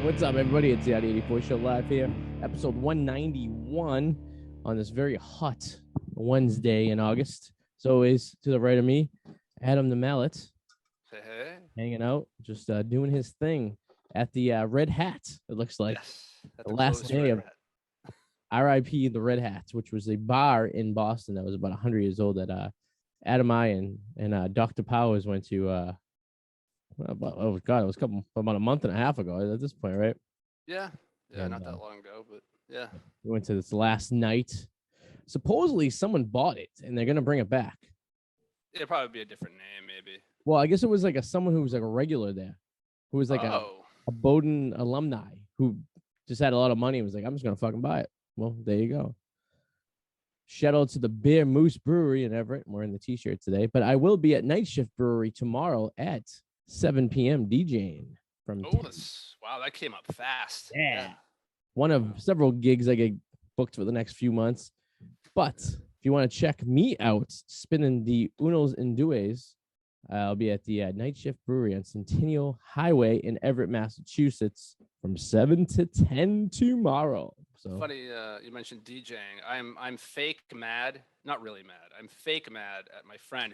What's up, everybody? It's the Arty 84 Show live here, episode 191 on this very hot Wednesday in August. As always, to the right of me, Adam the Mallet, Hey. hanging out, just doing his thing at the Red Hat. It looks like Yes. the last day of R.I.P. the Red Hats, which was a bar in Boston that was about 100 years old that Adam I and Dr. Powers went to. Oh God, it was about a month and a half ago at this point, right? Yeah, And, not that long ago, but yeah. We went to this last night. Supposedly, someone bought it and they're gonna bring it back. It'd probably be a different name, maybe. Well, I guess it was like someone who was like a regular there, who was like a Bowdoin alumni who just had a lot of money and was like, I'm just gonna fucking buy it. Well, there you go. Shout out to the Bear Moose Brewery in Everett. I'm wearing the t-shirt today, but I will be at Night Shift Brewery tomorrow at 7 p.m. DJing from. Wow, that came up fast. Yeah. One of several gigs I get booked for the next few months. But if you want to check me out spinning the Unos and Dues, I'll be at the Night Shift Brewery on Centennial Highway in Everett, Massachusetts from 7 to 10 tomorrow. So funny you mentioned DJing. I'm fake mad. Not really mad. I'm fake mad at my friend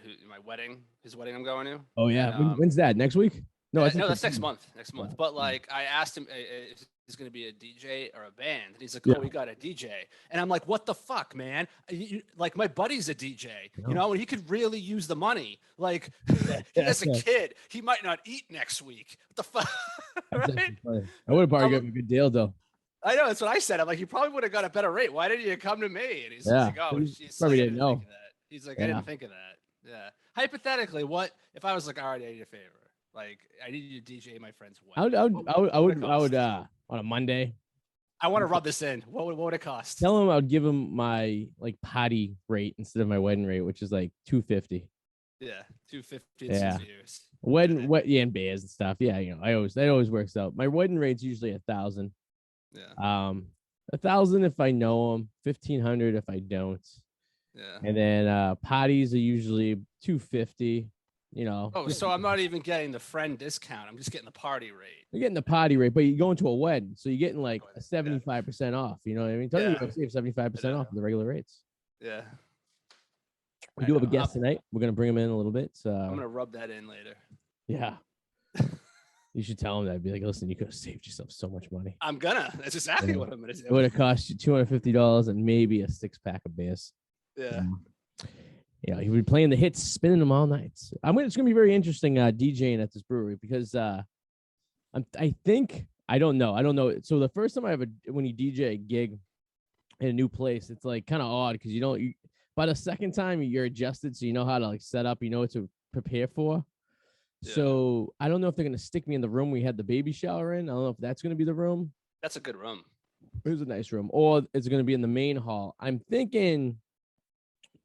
his wedding I'm going to. Oh yeah. When's that? Next week? No, that's next month. Next month. But like I asked him if he's going to be a DJ or a band. And he's like, oh, we got a DJ. And I'm like, what the fuck, man? Like my buddy's a DJ, you know, and he could really use the money. Like he has a kid. He might not eat next week. What the fuck? Right? I would have probably got a good deal though. I know, that's what I said. I'm like, you probably would have got a better rate. Why didn't you come to me? And he's like, oh, probably didn't know. He's like, I didn't think of that. Yeah. Hypothetically, what if I was like, all right, I need a favor. Like, I need you to DJ my friend's wedding. I would on a Monday. I want to rub this in. What would it cost? Tell him I would give him my like potty rate instead of my wedding rate, which is like $250. Yeah, $250. Yeah. Wedding, and beers and stuff. Yeah, you know, that always works out. My wedding rate's usually $1,000. Yeah. 1,000 if I know them, 1,500 if I don't. Yeah. And then potties are usually $250. You know. Oh, so I'm not even getting the friend discount. I'm just getting the party rate. You're getting the potty rate, but you're going to a wedding, so you're getting like a 75% off. You know what I mean? Tell you to save 75% off of the regular rates. Yeah. We do have a guest tonight. We're gonna bring him in a little bit. So I'm gonna rub that in later. Yeah. You should tell him that. Be like, listen, you could have saved yourself so much money. I'm gonna. That's exactly what I'm gonna do. It would have cost you $250 and maybe a 6-pack of beers. Yeah. Yeah, he would be playing the hits, spinning them all night. It's gonna be very interesting DJing at this brewery because I don't know. So the first time when you DJ a gig in a new place, it's like kind of odd because by the second time you're adjusted, so you know how to like set up, you know what to prepare for. Yeah. So I don't know if they're gonna stick me in the room we had the baby shower in. I don't know if that's gonna be the room. That's a good room. It was a nice room, or it's gonna be in the main hall. I'm thinking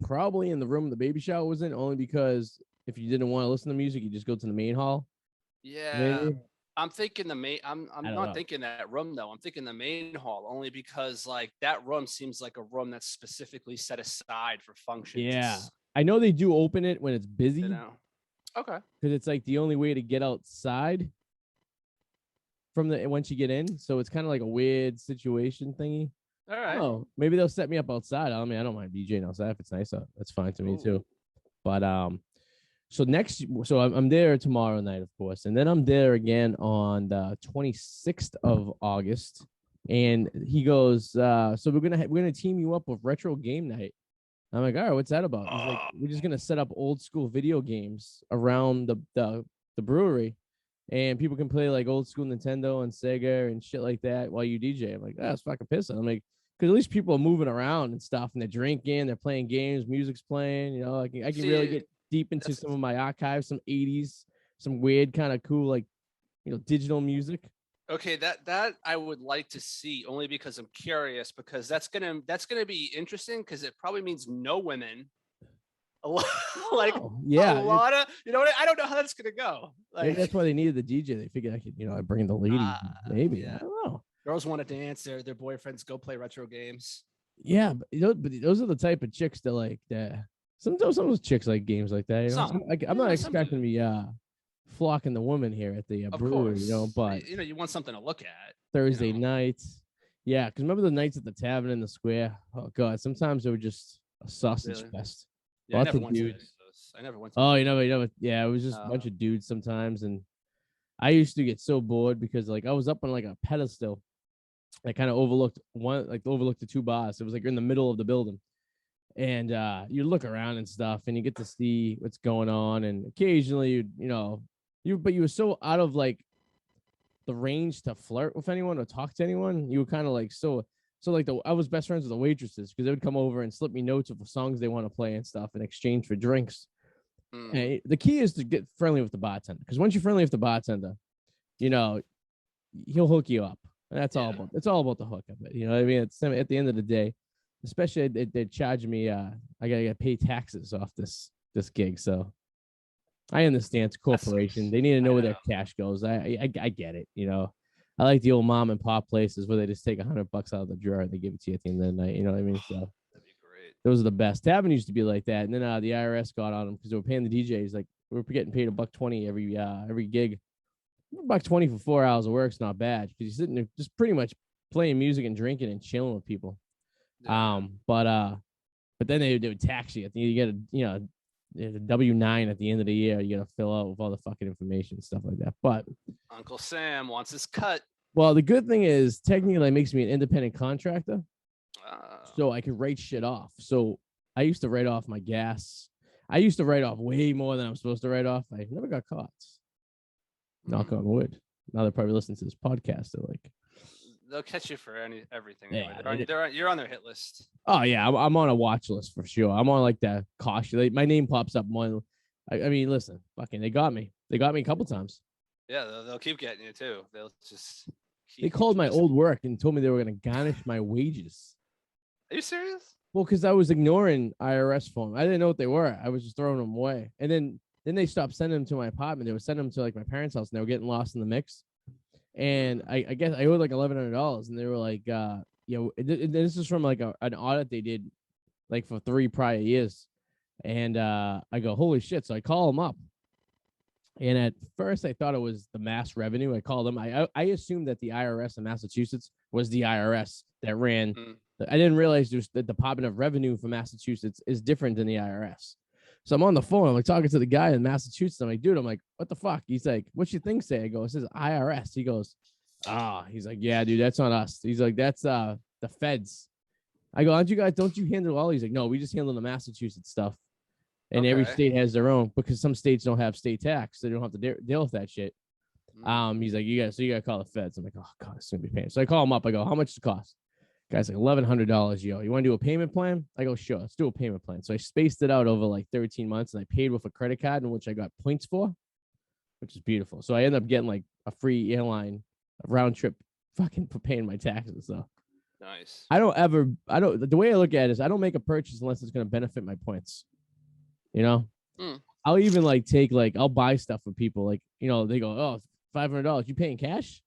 probably in the room the baby shower was in, only because if you didn't want to listen to music, you just go to the main hall. Yeah. Maybe. I'm thinking the main. I'm not thinking that room though. I'm thinking the main hall only because like that room seems like a room that's specifically set aside for functions. Yeah, I know they do open it when it's busy. You know. Okay. Because it's like the only way to get outside from once you get in, so it's kind of like a weird situation thingy. All right. Oh, maybe they'll set me up outside. I mean, I don't mind DJing outside if it's nice out. That's fine to me too. But so I'm there tomorrow night, of course, and then I'm there again on the 26th of August. And he goes, so we're gonna team you up with Retro Game Night. I'm like, all right, what's that about? He's like, we're just gonna set up old school video games around the brewery, and people can play like old school Nintendo and Sega and shit like that while you DJ. I'm like, that's fucking pissing. I'm like, because at least people are moving around and stuff, and they're drinking, they're playing games, music's playing. You know, I can really get deep into some of my archives, some 80s, some weird kind of cool, like, you know, digital music. Okay, that I would like to see only because I'm curious, because that's gonna be interesting because it probably means no women. A lot of, you know what? I don't know how that's gonna go. Like, maybe that's why they needed the DJ. They figured I could, you know, I bring in the ladies. Maybe. Yeah. I don't know. Girls want to dance. Their boyfriends go play retro games. Yeah, but those are the type of chicks that like that. Some of those chicks like games like that. You know? I'm not expecting to be flocking the women here at the Of brewery, course. but You want something to look at. Thursday nights. Yeah, because remember the nights at the tavern in the square? Oh god, sometimes they were just a sausage fest. Yeah, Lots of dudes. I never went to. Oh, yeah, it was just a bunch of dudes sometimes, and I used to get so bored because like I was up on like a pedestal. I kind of overlooked the two bars. It was like in the middle of the building, and you look around and stuff, and you get to see what's going on, and occasionally but you were so out of like the range to flirt with anyone or talk to anyone. You were kind of like I was best friends with the waitresses because they would come over and slip me notes of the songs they want to play and stuff in exchange for drinks. And the key is to get friendly with the bartender, because once you're friendly with the bartender, he'll hook you up. And that's all about. It's all about the hook of it. You know what I mean? It's at the end of the day, especially they charge me. I gotta pay taxes off this gig, so I understand it's a corporation. They need to know where their cash goes. I get it. I like the old mom and pop places where they just take $100 out of the drawer and they give it to you at the end of the night. You know what I mean? So that'd be great. Those are the best. Tavern used to be like that, and then the IRS got on them because they were paying the DJs like we were getting paid $1.20 every gig. $1.20 for 4 hours of work's not bad because you're sitting there just pretty much playing music and drinking and chilling with people. Yeah. But then they would tax you. You get a W-9 at the end of the year. You got to fill out with all the fucking information and stuff like that. But Uncle Sam wants his cut. Well, the good thing is technically it makes me an independent contractor, so I can write shit off. So I used to write off my gas. I used to write off way more than I'm supposed to write off. I never got caught. Knock on wood. Now they're probably listening to this podcast. They're like, they'll catch you for everything. Yeah, you're on their hit list. Oh yeah, I'm on a watch list for sure. I'm on like that caution. Like, my name pops up more. I mean, listen, fucking, they got me. They got me a couple times. Yeah, they'll keep getting you too. They'll just. They called my old work and told me they were going to garnish my wages. Are you serious? Well, because I was ignoring IRS form. I didn't know what they were. I was just throwing them away. And then they stopped sending them to my apartment. They would send them to like my parents' house, and they were getting lost in the mix. And I guess I owed like $1,100, and they were like, this is from like an audit they did like for 3 prior years. And I go, holy shit. So I call them up. And at first I thought it was the Mass Revenue. I called them. I assumed that the IRS in Massachusetts was the IRS that ran. I didn't realize the Department of Revenue for Massachusetts is different than the IRS. So I'm on the phone. I'm like talking to the guy in Massachusetts. I'm like, dude, what the fuck? He's like, what's your thing say? I go, it says IRS. He goes, he's like, yeah, dude, that's not us. He's like, that's the feds. I go, don't you handle all? He's like, no, we just handle the Massachusetts stuff. And every state has their own, because some states don't have state tax. So they don't have to deal with that shit. He's like, you got to call the feds. I'm like, oh God, it's going to be pain. So I call him up. I go, how much does it cost? Guy's like, $1,100, yo. You want to do a payment plan? I go, sure, let's do a payment plan. So I spaced it out over like 13 months, and I paid with a credit card in which I got points for, which is beautiful. So I ended up getting like a free airline round trip fucking for paying my taxes. So nice. The way I look at it is I don't make a purchase unless it's going to benefit my points. I'll even like I'll buy stuff for people. Like, they go, oh, $500. You paying cash?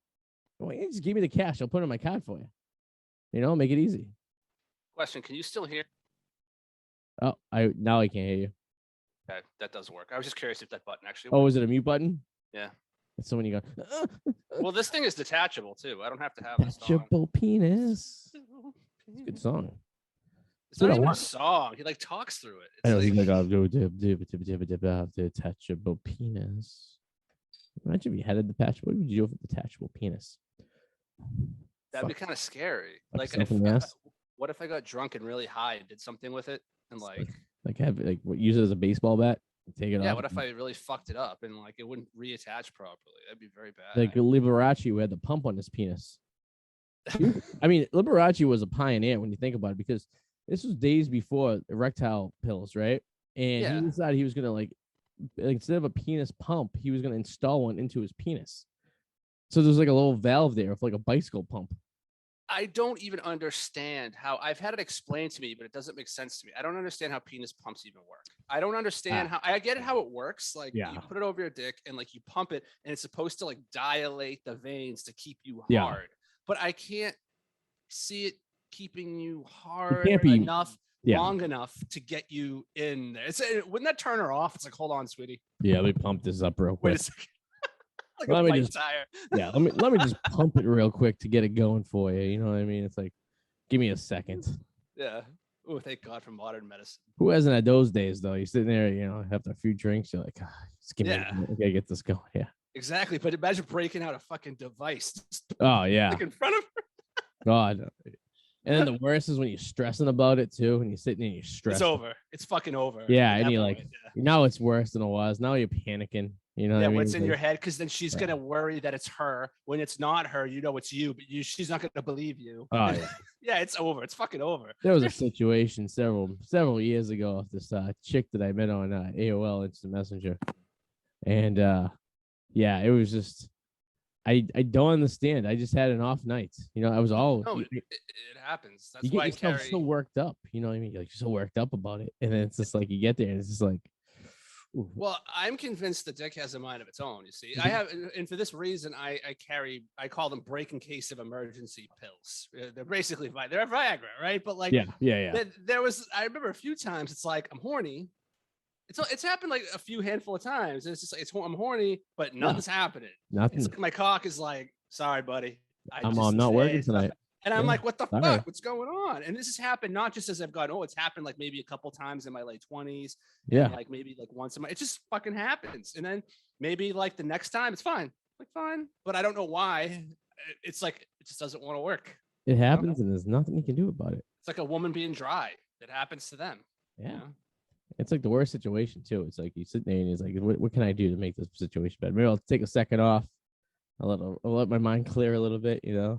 Well, you just give me the cash. I'll put it on my card for you. Make it easy. Question: can you still hear? Oh, now I can't hear you. Okay, that does work. I was just curious if that button actually worked. Oh, is it a mute button? Yeah. It's so when you go. Well, this thing is detachable too. I don't have to have detachable penis. It's a good song. It's not even a song. He like talks through it. I know he's like, I'll go detachable penis. Imagine if you had a detachable. What would you do with a detachable penis? That'd be kind of scary. Like, what if I got drunk and really high and did something with it and use it as a baseball bat? Take it off. Yeah. What if I really fucked it up and like it wouldn't reattach properly? That'd be very bad. Like Liberace, who had the pump on his penis. I mean, Liberace was a pioneer when you think about it, because this was days before erectile pills, right? And he decided he was gonna like instead of a penis pump, he was gonna install one into his penis. So there's like a little valve there of like a bicycle pump. I don't even understand how. I've had it explained to me, but it doesn't make sense to me. I don't understand how penis pumps even work. I don't understand how. I get it how it works. Like you put it over your dick and like you pump it, and it's supposed to like dilate the veins to keep you hard. But I can't see it keeping you hard enough, long enough to get you in there. Wouldn't that turn her off? It's like, hold on, sweetie. Yeah, let me pump this up real quick. Wait a second. Like Let a me flight just- tire. Yeah, let me just pump it real quick to get it going for you. You know what I mean? It's like, give me a second. Yeah. Oh, thank God for modern medicine. Who hasn't had those days though? You're sitting there, after a few drinks, you're like, just give me. Yeah. I gotta get this going. Yeah. Exactly. But imagine breaking out a fucking device Oh yeah. like in front of her. God. And then the worst is when you're stressing about it too, and you're sitting there and you're stressed. It's over. It's fucking over. Yeah, at and that you're point, like, now it's worse than it was. Now you're panicking. You know what I mean? what's in Like, your head? Because then she's Yeah. gonna worry that it's her when it's not her. You know it's you, but she's not gonna believe you. Oh yeah. Yeah, it's over. It's fucking over. There was a situation several years ago of this chick that I met on AOL Instant Messenger, and yeah, it was just I don't understand. I just had an off night. I was all No, it happens. That's you why I get yourself carry. so worked up. You know what I mean? You're like so worked up about it, and then it's just like you get there and it's just like, ooh. Well, I'm convinced the dick has a mind of its own. You see, Mm-hmm. I have, and for this reason, I I call them break in case of emergency pills. They're basically they're Viagra, right? But like, yeah. there was, I remember a few times. It's like I'm horny. It's happened like a few handful of times. And it's just like I'm horny, but nothing's happening. Nothing. It's like my cock is like, sorry, buddy. I'm not working tonight. And I'm Yeah, like, what the sorry. fuck? What's going on? And this has happened not just as I've gone, it's happened like maybe a couple times in my late 20s. Yeah. Like maybe like once in my, it just fucking happens. And then maybe like the next time it's fine. Like fine. But I don't know why. It's like, it just doesn't want to work. It happens, and there's nothing you can do about it. It's like a woman being dry. It happens to them. Yeah. You know? It's like the worst situation too. It's like you sit there and he's like, what can I do to make this situation better? Maybe I'll take a second off. I'll let my mind clear a little bit, Yeah.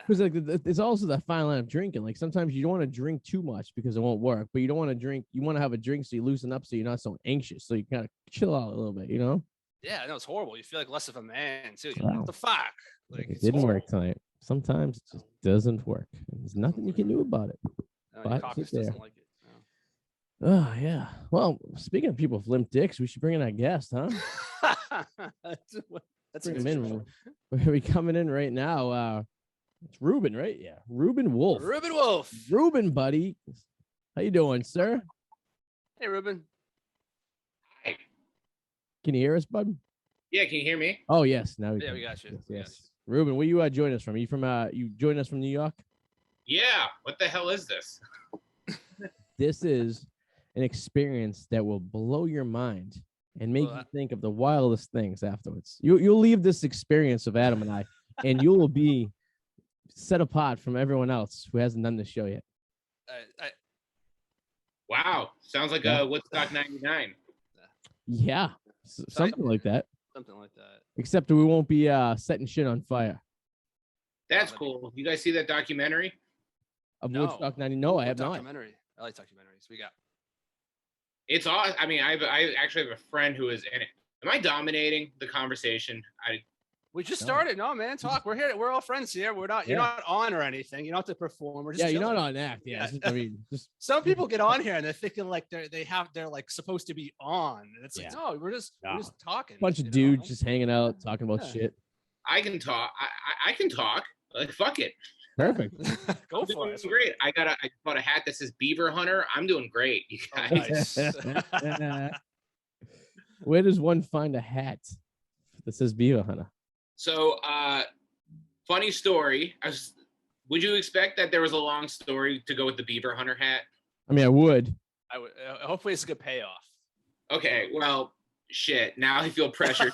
Because like it's also that fine line of drinking. Like sometimes you don't want to drink too much because it won't work, but you don't want to drink. You want to have a drink so you loosen up, so you're not so anxious. So you kind of chill out a little bit, Yeah, no, it's horrible. You feel like less of a man too. You're Wow. like, what the fuck? Like it it's didn't horrible. work tonight. Sometimes it just doesn't work. There's nothing you can do about it. No, But your cock sit just doesn't there. like it. Oh yeah. Well, speaking of people with limp dicks, we should bring in our guest, huh? That's Bring a him good in. We're coming in right now. It's Reuben, right? Yeah, Reuben Wolf. Reuben Wolf. Reuben, buddy. How you doing, sir? Hey, Reuben. Can you hear us, bud? Yeah, can you hear me? Oh yes, now Yeah, can. we got you. Yes, We got yes. Reuben, where you join us from? You from you join us from New York? Yeah, what the hell is this? This is an experience that will blow your mind and make Well, you think of the wildest things afterwards. You'll leave this experience of Adam and I, and you will be set apart from everyone else who hasn't done this show yet. Wow, sounds like Yeah. a Woodstock 99. Yeah, something like that. Something like that. Except we won't be setting shit on fire. That's cool. You guys see that documentary? Of No. Woodstock 90? No, I What have not. documentary. I like documentaries. We got. It's all. I mean, I actually have a friend who is in it. Am I dominating the conversation? We just No. started. No, man, talk. We're here. We're all friends here. We're not. You're Yeah. not on or anything. You don't have to perform. We're just. Yeah, you're not chilling. on act. Yeah, Yeah. it's just, I mean, just Some people get on here and they're thinking like they're like supposed to be on. And it's like, Yeah. no, we're just talking. a bunch of you know? dudes just hanging out, talking about Yeah. shit. I can talk. I can talk. Like fuck it. Perfect. Go I'm for doing it. great. I bought a hat that says Beaver Hunter. I'm doing great, you Oh, guys. nice. Where does one find a hat that says Beaver Hunter? So, funny story. Would you expect that there was a long story to go with the Beaver Hunter hat? I mean, I would. I would. Hopefully, it's a good payoff. Okay, well, shit. Now I feel pressured.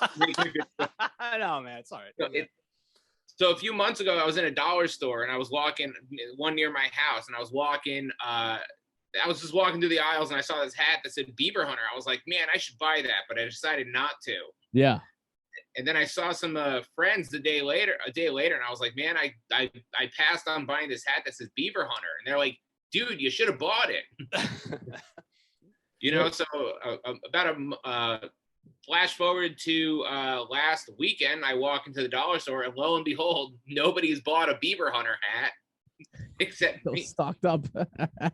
I know, man. It's all right. So a few months ago, I was in a dollar store and I was walking one near my house, and I was walking. I was just walking through the aisles and I saw this hat that said Beaver Hunter. I was like, man, I should buy that, but I decided not to. Yeah. And then I saw some friends a day later, and I was like, man, I passed on buying this hat that says Beaver Hunter, and they're like, dude, you should have bought it. So about a flash forward to last weekend, I walk into the dollar store, and lo and behold, nobody's bought a Beaver Hunter hat except Still me. stocked up.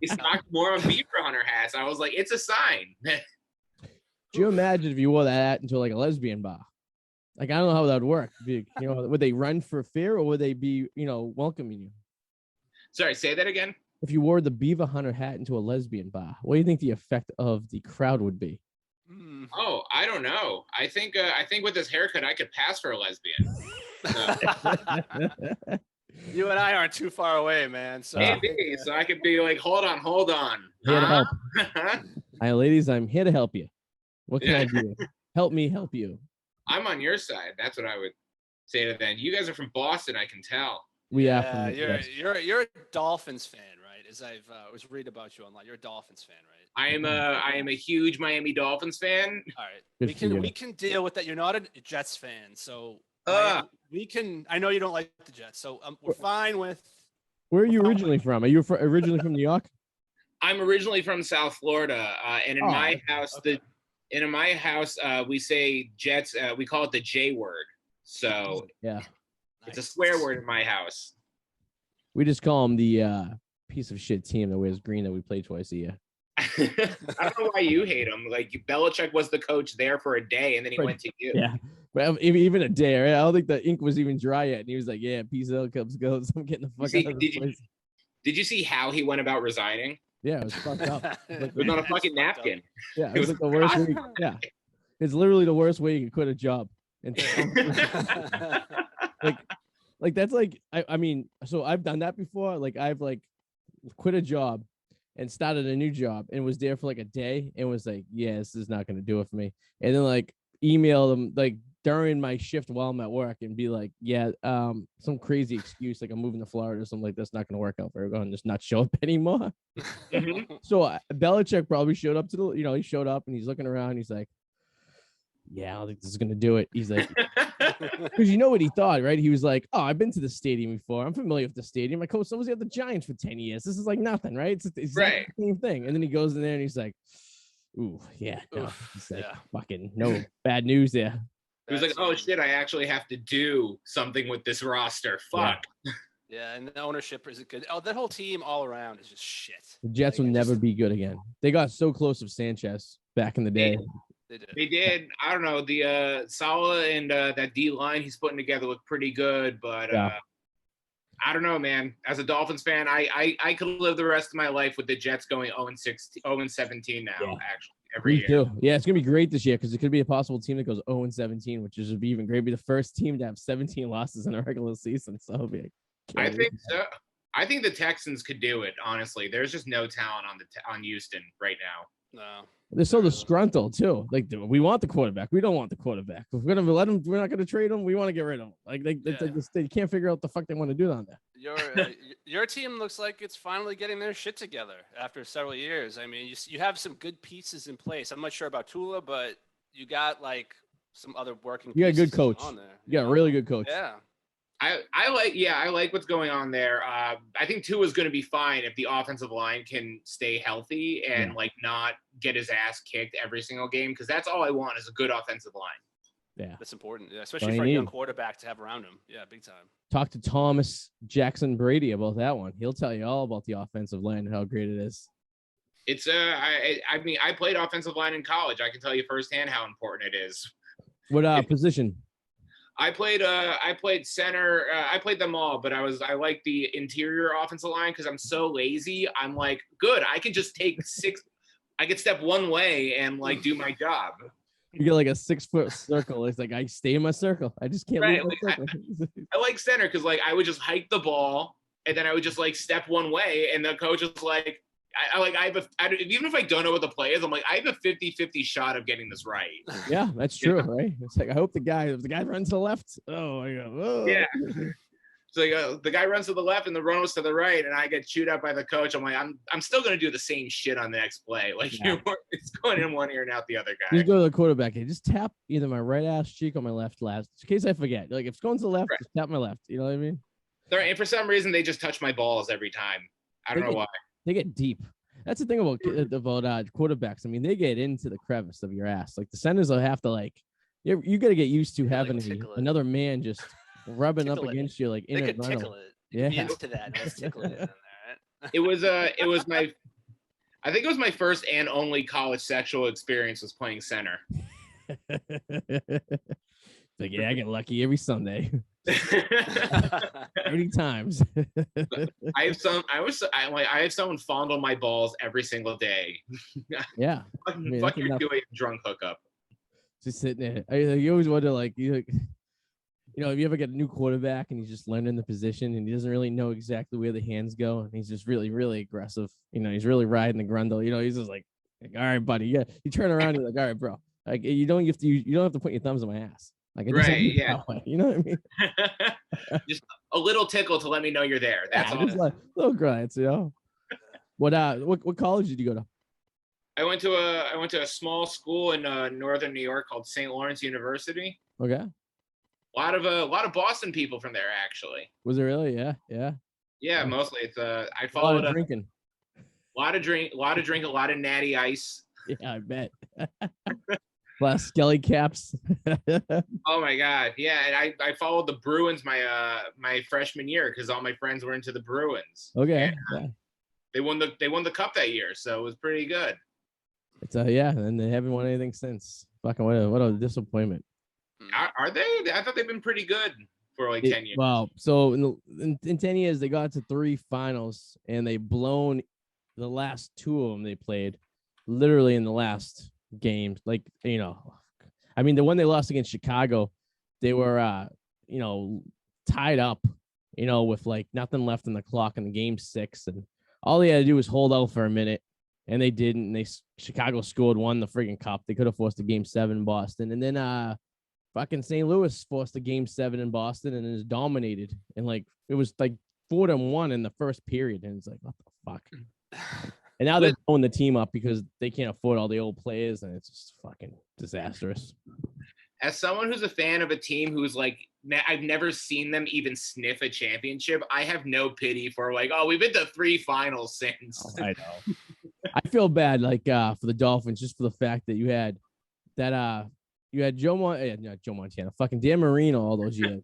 They stocked more on Beaver Hunter hats. I was like, it's a sign. Do you imagine if you wore that hat into like a lesbian bar? Like, I don't know how that would work. Would they run for fear, or would they be, welcoming you? Sorry, say that again. If you wore the Beaver Hunter hat into a lesbian bar, what do you think the effect of the crowd would be? Oh, I don't know. I think with this haircut, I could pass for a lesbian. You and I aren't too far away, man. So, Maybe. So I could be like, hold on. Here to help. Hi, ladies. I'm here to help you. What can I do? Help me help you. I'm on your side. That's what I would say to them. You guys are from Boston, I can tell. You're a Dolphins fan, right? As I was reading about you online, you're a Dolphins fan, right? I am a huge Miami Dolphins fan. All right, we can deal with that. You're not a Jets fan, so we can. I know you don't like the Jets, so we're fine with. Where are you originally from? Are you originally from New York? I'm originally from South Florida, and in my house, we say Jets. We call it the J word. So yeah, it's a swear word in my house. We just call them the piece of shit team that wears green that we play twice a year. I don't know why you hate him. Like Belichick was the coach there for a day, and then he went to you. Yeah, but even a day. Right? I don't think the ink was even dry yet, and he was like, "Yeah, peace out, Cubs go." So I'm getting the fuck out of this place. Did you see how he went about resigning? Yeah, it was fucked up. It was on a fucking napkin. Yeah, it was like the worst way. Yeah, it's literally the worst way you can quit a job. Like that's like I mean, so I've done that before. Like I've like quit a job and started a new job and was there for like a day and was like, yeah, this is not going to do it for me. And then like email them like during my shift while I'm at work and be like, yeah, some crazy excuse like I'm moving to Florida or something like that's not going to work out very well and just not show up anymore. So Belichick probably showed up to he showed up and he's looking around. He's like, yeah, I don't think this is going to do it. He's like, because you know what he thought, right? He was like, oh, I've been to the stadium before. I'm familiar with the stadium. My coach was at the Giants for 10 years. This is like nothing, right? It's right. The same thing. And then he goes in there and he's like, ooh, yeah. No. He's like, fucking no bad news there. He was like, oh, shit, I actually have to do something with this roster. Fuck. Yeah, and the ownership isn't good. Oh, that whole team all around is just shit. The Jets will never be good again. They got so close with Sanchez back in the day. They did. I don't know. The Salah and that D line he's putting together look pretty good, but I don't know, man. As a Dolphins fan, I could live the rest of my life with the Jets going 0-17 now. Actually, every year. Too. Yeah, it's gonna be great this year because it could be a possible team that goes 0-17, which is even great. It'd be the first team to have 17 losses in a regular season. So it'll be. I think so. I think the Texans could do it. Honestly, there's just no talent on Houston right now. No. They're so disgruntled too. Like we want the quarterback. We don't want the quarterback. If we're gonna let him, we're not gonna trade him. We want to get rid of him. Like they can't figure out what the fuck they want to do down there. Your team looks like it's finally getting their shit together after several years. I mean, you have some good pieces in place. I'm not sure about Tula, but you got like some other working. You got a good coach on there. You got a really good coach. Yeah. I like what's going on there. I think Tua is going to be fine if the offensive line can stay healthy and like not get his ass kicked every single game, because that's all I want is a good offensive line. Yeah, that's important, especially for a young quarterback to have around him. Yeah, big time. Talk to Thomas Jackson Brady about that one. He'll tell you all about the offensive line and how great it is. It's I mean, I played offensive line in college. I can tell you firsthand how important it is. What position? I played center. I played them all, but I like the interior offensive line because I'm so lazy. I'm like, good. I can just take I could step one way and like do my job. You get like a 6-foot circle. It's like I stay in my circle. I just can't leave my circle. I like center because like I would just hike the ball and then I would just like step one way and the coach is like, even if I don't know what the play is, I'm like, I have a 50-50 shot of getting this right. Yeah, that's true, right? It's like, I hope if the guy runs to the left, yeah. So the guy runs to the left and the run was to the right, and I get chewed out by the coach. I'm like, I'm still gonna do the same shit on the next play. Like it's going in one ear and out the other guy. You go to the quarterback and just tap either my right ass cheek or my left in case I forget. Like if it's going to the left, just tap my left. You know what I mean? And for some reason, they just touch my balls every time. I don't know why. They get deep. That's the thing about quarterbacks. I mean, they get into the crevice of your ass. Like the centers will have to like, you got to get used to having another man just rubbing up against you like in a tickle it. Yeah, used to that. Tickle it in there, right? I think it was my first and only college sexual experience was playing center. Like, yeah, I get lucky every Sunday. 30 times. I have someone fondle my balls every single day. Yeah. Fuck you're doing drunk hookup. Just sitting there. You always wonder, like, if you ever get a new quarterback and he's just learning the position and he doesn't really know exactly where the hands go and he's just really, really aggressive. He's really riding the grundle. He's just like, all right, buddy. Yeah. You turn around, you're like, all right, bro. Like, you don't have to put your thumbs in my ass. Like, it doesn't work that way. You know what I mean? Just a little tickle to let me know you're there. That's all. Just like little grunts, What college did you go to? I went to a small school in northern New York called St. Lawrence University. Okay. A lot of Boston people from there, actually. Was it really? Yeah. Yeah, mostly. It's I followed a drinking. A lot of drink, a lot of natty ice. Yeah, I bet. A lot of skelly caps. Oh my god, yeah, and I followed the Bruins my freshman year because all my friends were into the Bruins. Okay. Yeah. They won the cup that year, so it was pretty good. It's and they haven't won anything since. Fucking what a disappointment. Are they? I thought they've been pretty good for like 10 years. Well, so in 10 years they got to 3 finals and they blown the last 2 of them they played literally in the last game. Like, I mean, the one they lost against Chicago, they were tied up, with like nothing left in the clock in the game 6, and all they had to do was hold out for a minute, and they didn't. Chicago scored, won the friggin' cup. They could have forced a game 7 in Boston, and then fucking St. Louis forced a game 7 in Boston and is dominated. And like it was like 4-1 in the first period. And it's like, what the fuck? And now they're blowing the team up because they can't afford all the old players, and it's just fucking disastrous. As someone who's a fan of a team who's like, I've never seen them even sniff a championship, I have no pity for like, oh, we've been to 3 finals since. Oh, I know. I feel bad, like for the Dolphins, just for the fact that you had that you had not Joe Montana, fucking Dan Marino all those years.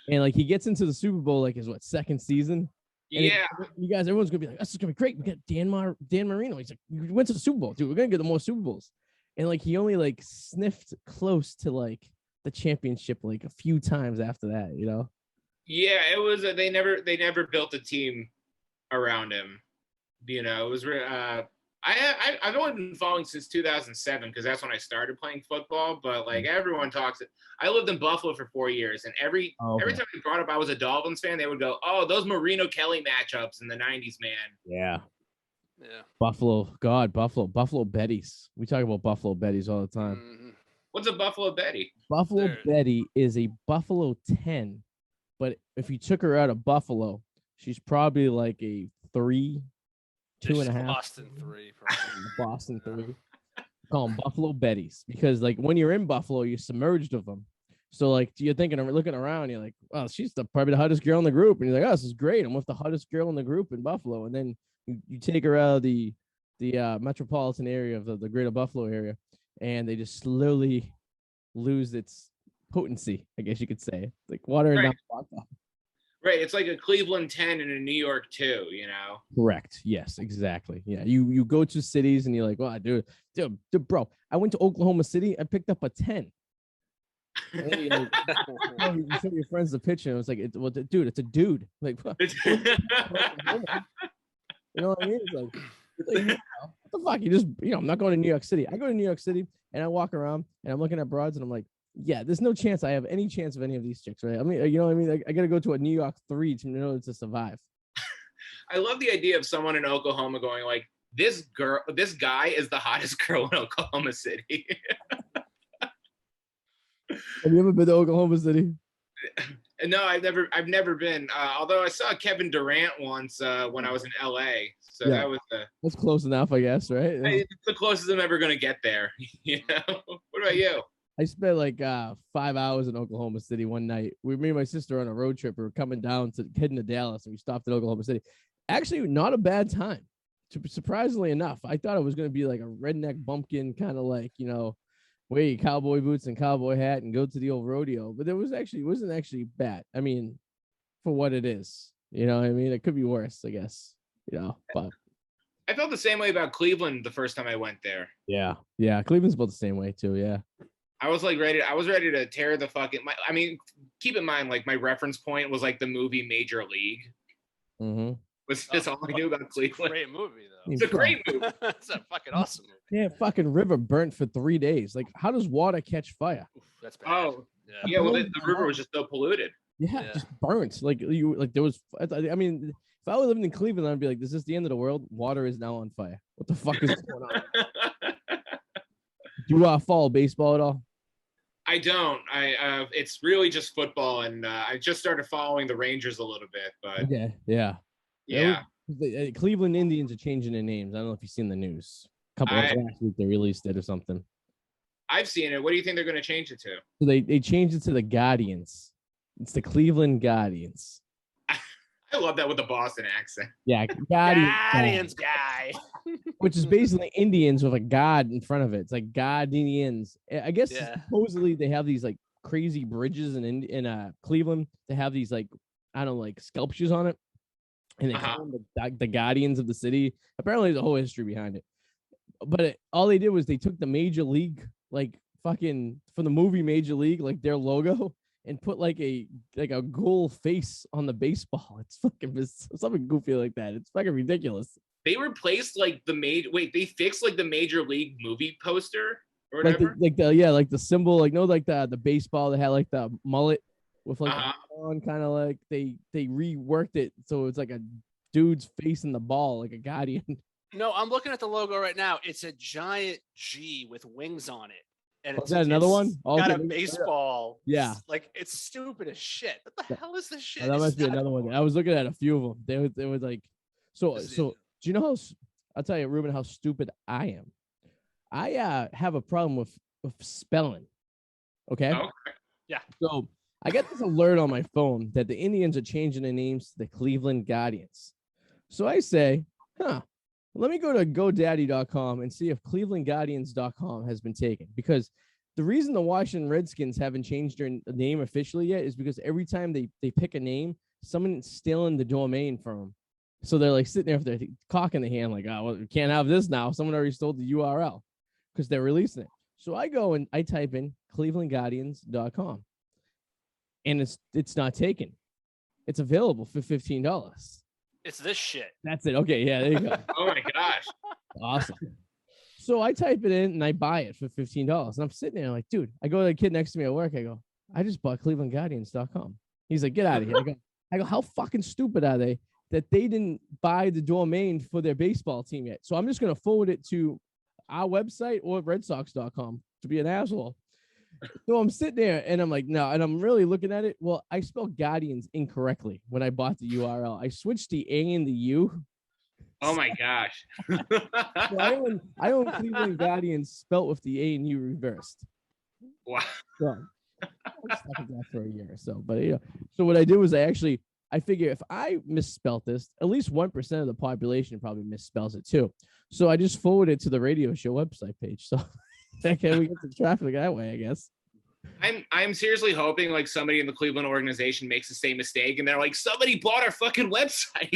And like he gets into the Super Bowl like his second season. And yeah. You guys, everyone's gonna be like, this is gonna be great. We got Dan Marino. He's like, we went to the Super Bowl, dude. We're gonna get the more Super Bowls. And like he only like sniffed close to like the championship like a few times after that, Yeah, it was they never built a team around him. It was I've only been following since 2007 because that's when I started playing football. But like everyone talks, I lived in Buffalo for 4 years, and every time we brought up I was a Dolphins fan, they would go, "Oh, those Marino Kelly matchups in the '90s, man." Yeah. Buffalo Betties. We talk about Buffalo Betties all the time. Mm-hmm. What's a Buffalo Betty? Buffalo Betty is a Buffalo 10, but if you took her out of Buffalo, she's probably like a 3. 2.5. Boston 3. Boston 3. Call them Buffalo Betties because like when you're in Buffalo, you're submerged of them. So like you're thinking, looking around, you're like, well, she's probably the hottest girl in the group, and you're like, oh, this is great. I'm with the hottest girl in the group in Buffalo, and then you take her out of the metropolitan area of the greater Buffalo area, and they just slowly lose its potency, I guess you could say. Like water and not. Right, it's like a Cleveland 10 and a New York 2, Correct. Yes, exactly. Yeah, you go to cities and you're like, well, dude, bro, I went to Oklahoma City, I picked up a 10. And then you show your friends the picture, and it's like, dude, it's a dude. Like, what? You know what I mean? It's like, what the fuck? You just, I'm not going to New York City. I go to New York City and I walk around and I'm looking at broads and I'm like, yeah, there's no chance I have any chance of any of these chicks, right? I mean, you know what I mean? I got to go to a New York 3 to survive. I love the idea of someone in Oklahoma going like, this guy is the hottest girl in Oklahoma City. Have you ever been to Oklahoma City? No, I've never been. Although I saw Kevin Durant once when I was in LA. So yeah, that was that's close enough, I guess, right? It's the closest I'm ever gonna get there. What about you? I spent like 5 hours in Oklahoma City one night. Me and my sister on a road trip. We were coming down heading to Dallas, and we stopped at Oklahoma City. Actually, not a bad time. Surprisingly enough, I thought it was going to be like a redneck bumpkin kind of like, wear your cowboy boots and cowboy hat and go to the old rodeo. But it wasn't actually bad. I mean, for what it is, I mean, it could be worse, I guess, but. I felt the same way about Cleveland the first time I went there. Yeah. Cleveland's about the same way too. Yeah. I was ready to tear the fucking. I mean, keep in mind, like my reference point was like the movie Major League. Mm-hmm. That's all I knew about Cleveland. Great movie though. It's a great movie. It's a fucking awesome movie. Yeah, fucking river burnt for 3 days. Like, how does water catch fire? Oof, that's bad. Oh, Yeah. yeah. Well, the river was just so polluted. Yeah, Yeah. just burnt. Like there was. I mean, if I were living in Cleveland, I'd be like, "Is this the end of the world? Water is now on fire. What the fuck is going on?" Do you follow baseball at all? I don't. It's really just football, and I just started following the Rangers a little bit, but Yeah. yeah. The Cleveland Indians are changing their names. I don't know if you've seen the news. A couple of last week they released it or something. I've seen it. What do you think they're going to change it to? So they changed it to the Guardians. It's the Cleveland Guardians. I love that with the Boston accent. Yeah, Guardians guy. Which is basically Indians with a god in front of it. It's like Guardians. I guess supposedly they have these like crazy bridges in Cleveland. They have these like, I don't know, like sculptures on it. And they call them the Guardians of the city. Apparently there's a whole history behind it. But all they did was they took the Major League, like fucking from the movie Major League, like their logo, and put like a ghoul face on the baseball. It's fucking something goofy like that. It's fucking ridiculous. They replaced like they fixed like the Major League movie poster or whatever. Like the symbol, like the baseball that had like the mullet with like on, kind of like they reworked it so it's like a dude's face in the ball, like a guardian. No, I'm looking at the logo right now. It's a giant G with wings on it. And is that another one? Got a baseball. Yeah. Like, it's stupid as shit. What the hell is this shit? That must be another one. I was looking at a few of them. They was like, so do you know how, I'll tell you, Reuben, how stupid I am. I have a problem with spelling. Okay? Yeah. So I get this alert on my phone that the Indians are changing their names to the Cleveland Guardians. So I say, let me go to GoDaddy.com and see if ClevelandGuardians.com has been taken. Because the reason the Washington Redskins haven't changed their name officially yet is because every time they pick a name, someone's stealing the domain from them. So they're like sitting there with their cock in the hand, like, oh, well, we can't have this now. Someone already stole the URL because they're releasing it. So I go and I type in ClevelandGuardians.com. And it's not taken. It's available for $15. It's this shit. That's it. Okay, yeah, there you go. Oh my gosh. Awesome. So I type it in and I buy it for $15. And I'm sitting there like, dude, I go to the kid next to me at work. I go, I just bought ClevelandGuardians.com. He's like, get out of here. I go, how fucking stupid are they that they didn't buy the domain for their baseball team yet? So I'm just going to forward it to our website or RedSox.com to be an asshole. So I'm sitting there and I'm like, no, and I'm really looking at it. Well, I spelled Guardians incorrectly when I bought the URL. I switched the A and the U. Oh my gosh. So I own Cleveland Guardians spelt with the A and U reversed. Wow. So I'm stuck with that for a year or so. But so what I did was I figure if I misspelt this, at least 1% of the population probably misspells it too. So I just forwarded it to the radio show website page. So okay, we get the traffic that way, I guess. I'm seriously hoping like somebody in the Cleveland organization makes the same mistake and they're like, somebody bought our fucking website.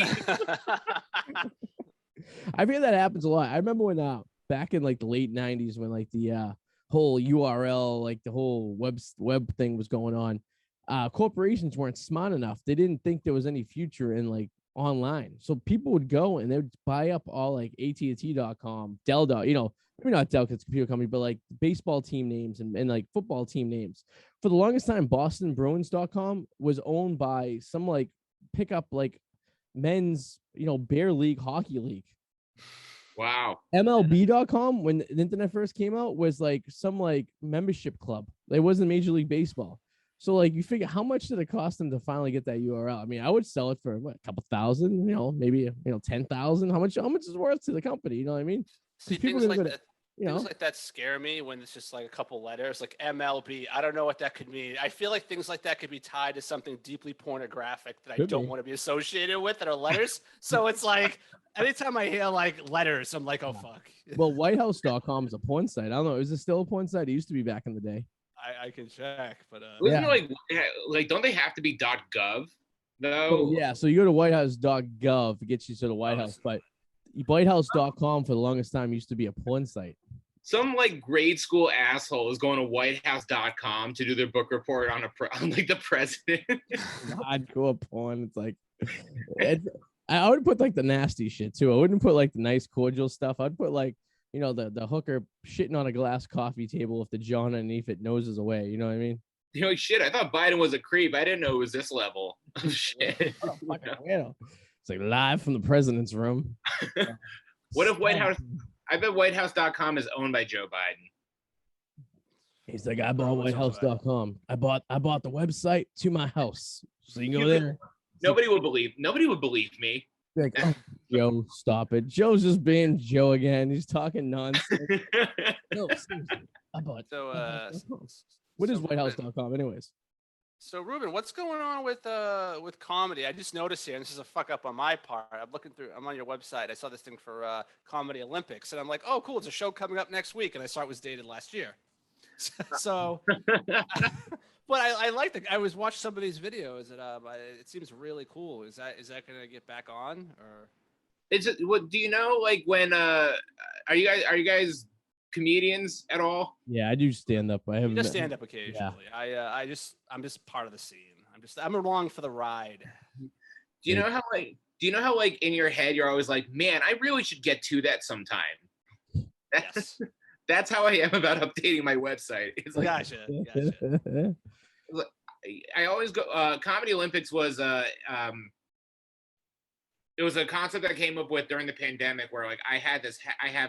I feel that happens a lot. I remember when back in like the late 90s when like the whole URL, like the whole web thing was going on, corporations weren't smart enough. They didn't think there was any future in like online. So people would go and they would buy up all like AT&T.com, Dell, maybe not Dell because it's a computer company, but like baseball team names and like football team names. For the longest time, BostonBruins.com was owned by some like pickup like men's, bear league hockey league. Wow. MLB.com, when the internet first came out, was like some like membership club. It wasn't Major League Baseball. So like you figure how much did it cost them to finally get that URL? I mean, I would sell it for what, a couple thousand, maybe 10,000. How much is it worth to the company? You know what I mean? See, things like that scare me when it's just like a couple letters, like MLB. I don't know what that could mean. I feel like things like that could be tied to something deeply pornographic that I don't want to be associated with that are letters. So it's like anytime I hear like letters, I'm like, oh fuck. Well, WhiteHouse.com is a porn site. I don't know. Is it still a porn site? It used to be back in the day. I can check, but Isn't it like don't they have to be .gov though? Oh, yeah, so you go to whitehouse.gov, it gets you to the White House, but whitehouse.com for the longest time used to be a porn site. some like grade school asshole is going to whitehouse.com to do their book report on on like the president. Hardcore porn. It's like, I would put like the nasty shit too. I wouldn't put like the nice cordial stuff. I'd put like, you know, the hooker shitting on a glass coffee table with the jaw underneath it noses away. You know what I mean? You know, shit, I thought Biden was a creep. I didn't know it was this level of shit. What a fucking weirdo. It's like live from the president's room. What if White House? I bet whitehouse.com is owned by Joe Biden. He's like, I bought whitehouse.com. I bought the website to my house. So you can go there. Nobody would believe me. Like, oh, Joe, stop it. Joe's just being Joe again. He's talking nonsense. No, seriously. I bought. What is whitehouse.com anyways? So Reuben, what's going on with comedy? I just noticed here, and this is a fuck up on my part. I'm on your website. I saw this thing for Comedy Olympics, and I'm like, oh, cool, it's a show coming up next week, and I saw it was dated last year. So, but I like I was watching some of these videos, and it seems really cool. Is that gonna get back on, or? What do you know? Like when are you guys comedians at all? Yeah, I do stand up. I have just stand up occasionally. Yeah. I'm just part of the scene. I'm along for the ride. Do you know how like in your head you're always like, man, I really should get to that sometime. Yes. That's how I am about updating my website. It's like, Gotcha. I always go. Comedy Olympics was it was a concept I came up with during the pandemic where like I have a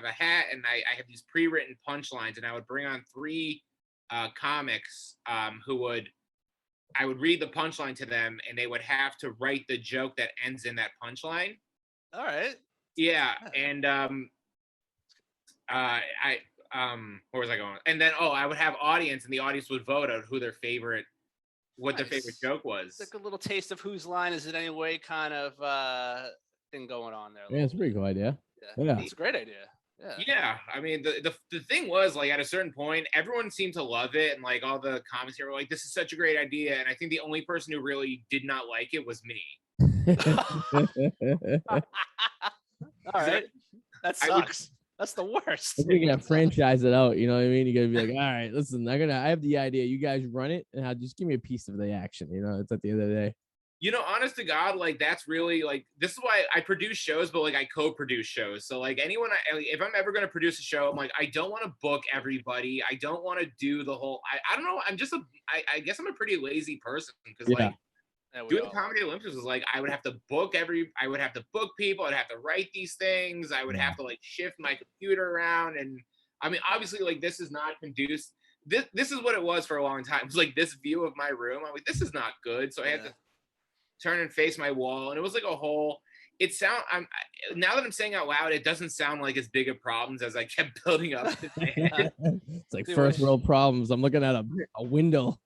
hat and I have these pre-written punchlines, and I would bring on 3 comics I would read the punchline to them, and they would have to write the joke that ends in that punchline. All right. Yeah. And where was I going? And then I would have audience, and the audience would vote on who their favorite joke was. It's like a little taste of whose line is it anyway kind of thing going on there. Yeah, it's a pretty cool idea. Yeah. It's a great idea. Yeah. I mean, the thing was, like, at a certain point, everyone seemed to love it, and like all the comments here were like, this is such a great idea. And I think the only person who really did not like it was me. All right. That sucks. That's the worst. You gotta franchise it out, you know what I mean? You gotta be like, all right, listen, I have the idea. You guys run it, and I'll just give me a piece of the action. You know, it's at the end of the day. You know, honest to God, like that's really like this is why I produce shows, but like I co-produce shows. So like if I'm ever gonna produce a show, I'm like, I don't want to book everybody. I don't want to do the whole. I don't know. I'm just I guess I'm a pretty lazy person because like. Doing Comedy Olympics was like I would have to book people, I'd have to write these things, I would have to like shift my computer around, and I mean obviously like this is not conducive. This is what it was for a long time. It was like this view of my room. I'm like, this is not good. So I had to turn and face my wall, and it was like a whole now that I'm saying out loud, it doesn't sound like as big of problems as I kept building up. It's like first world problems. I'm looking at a window.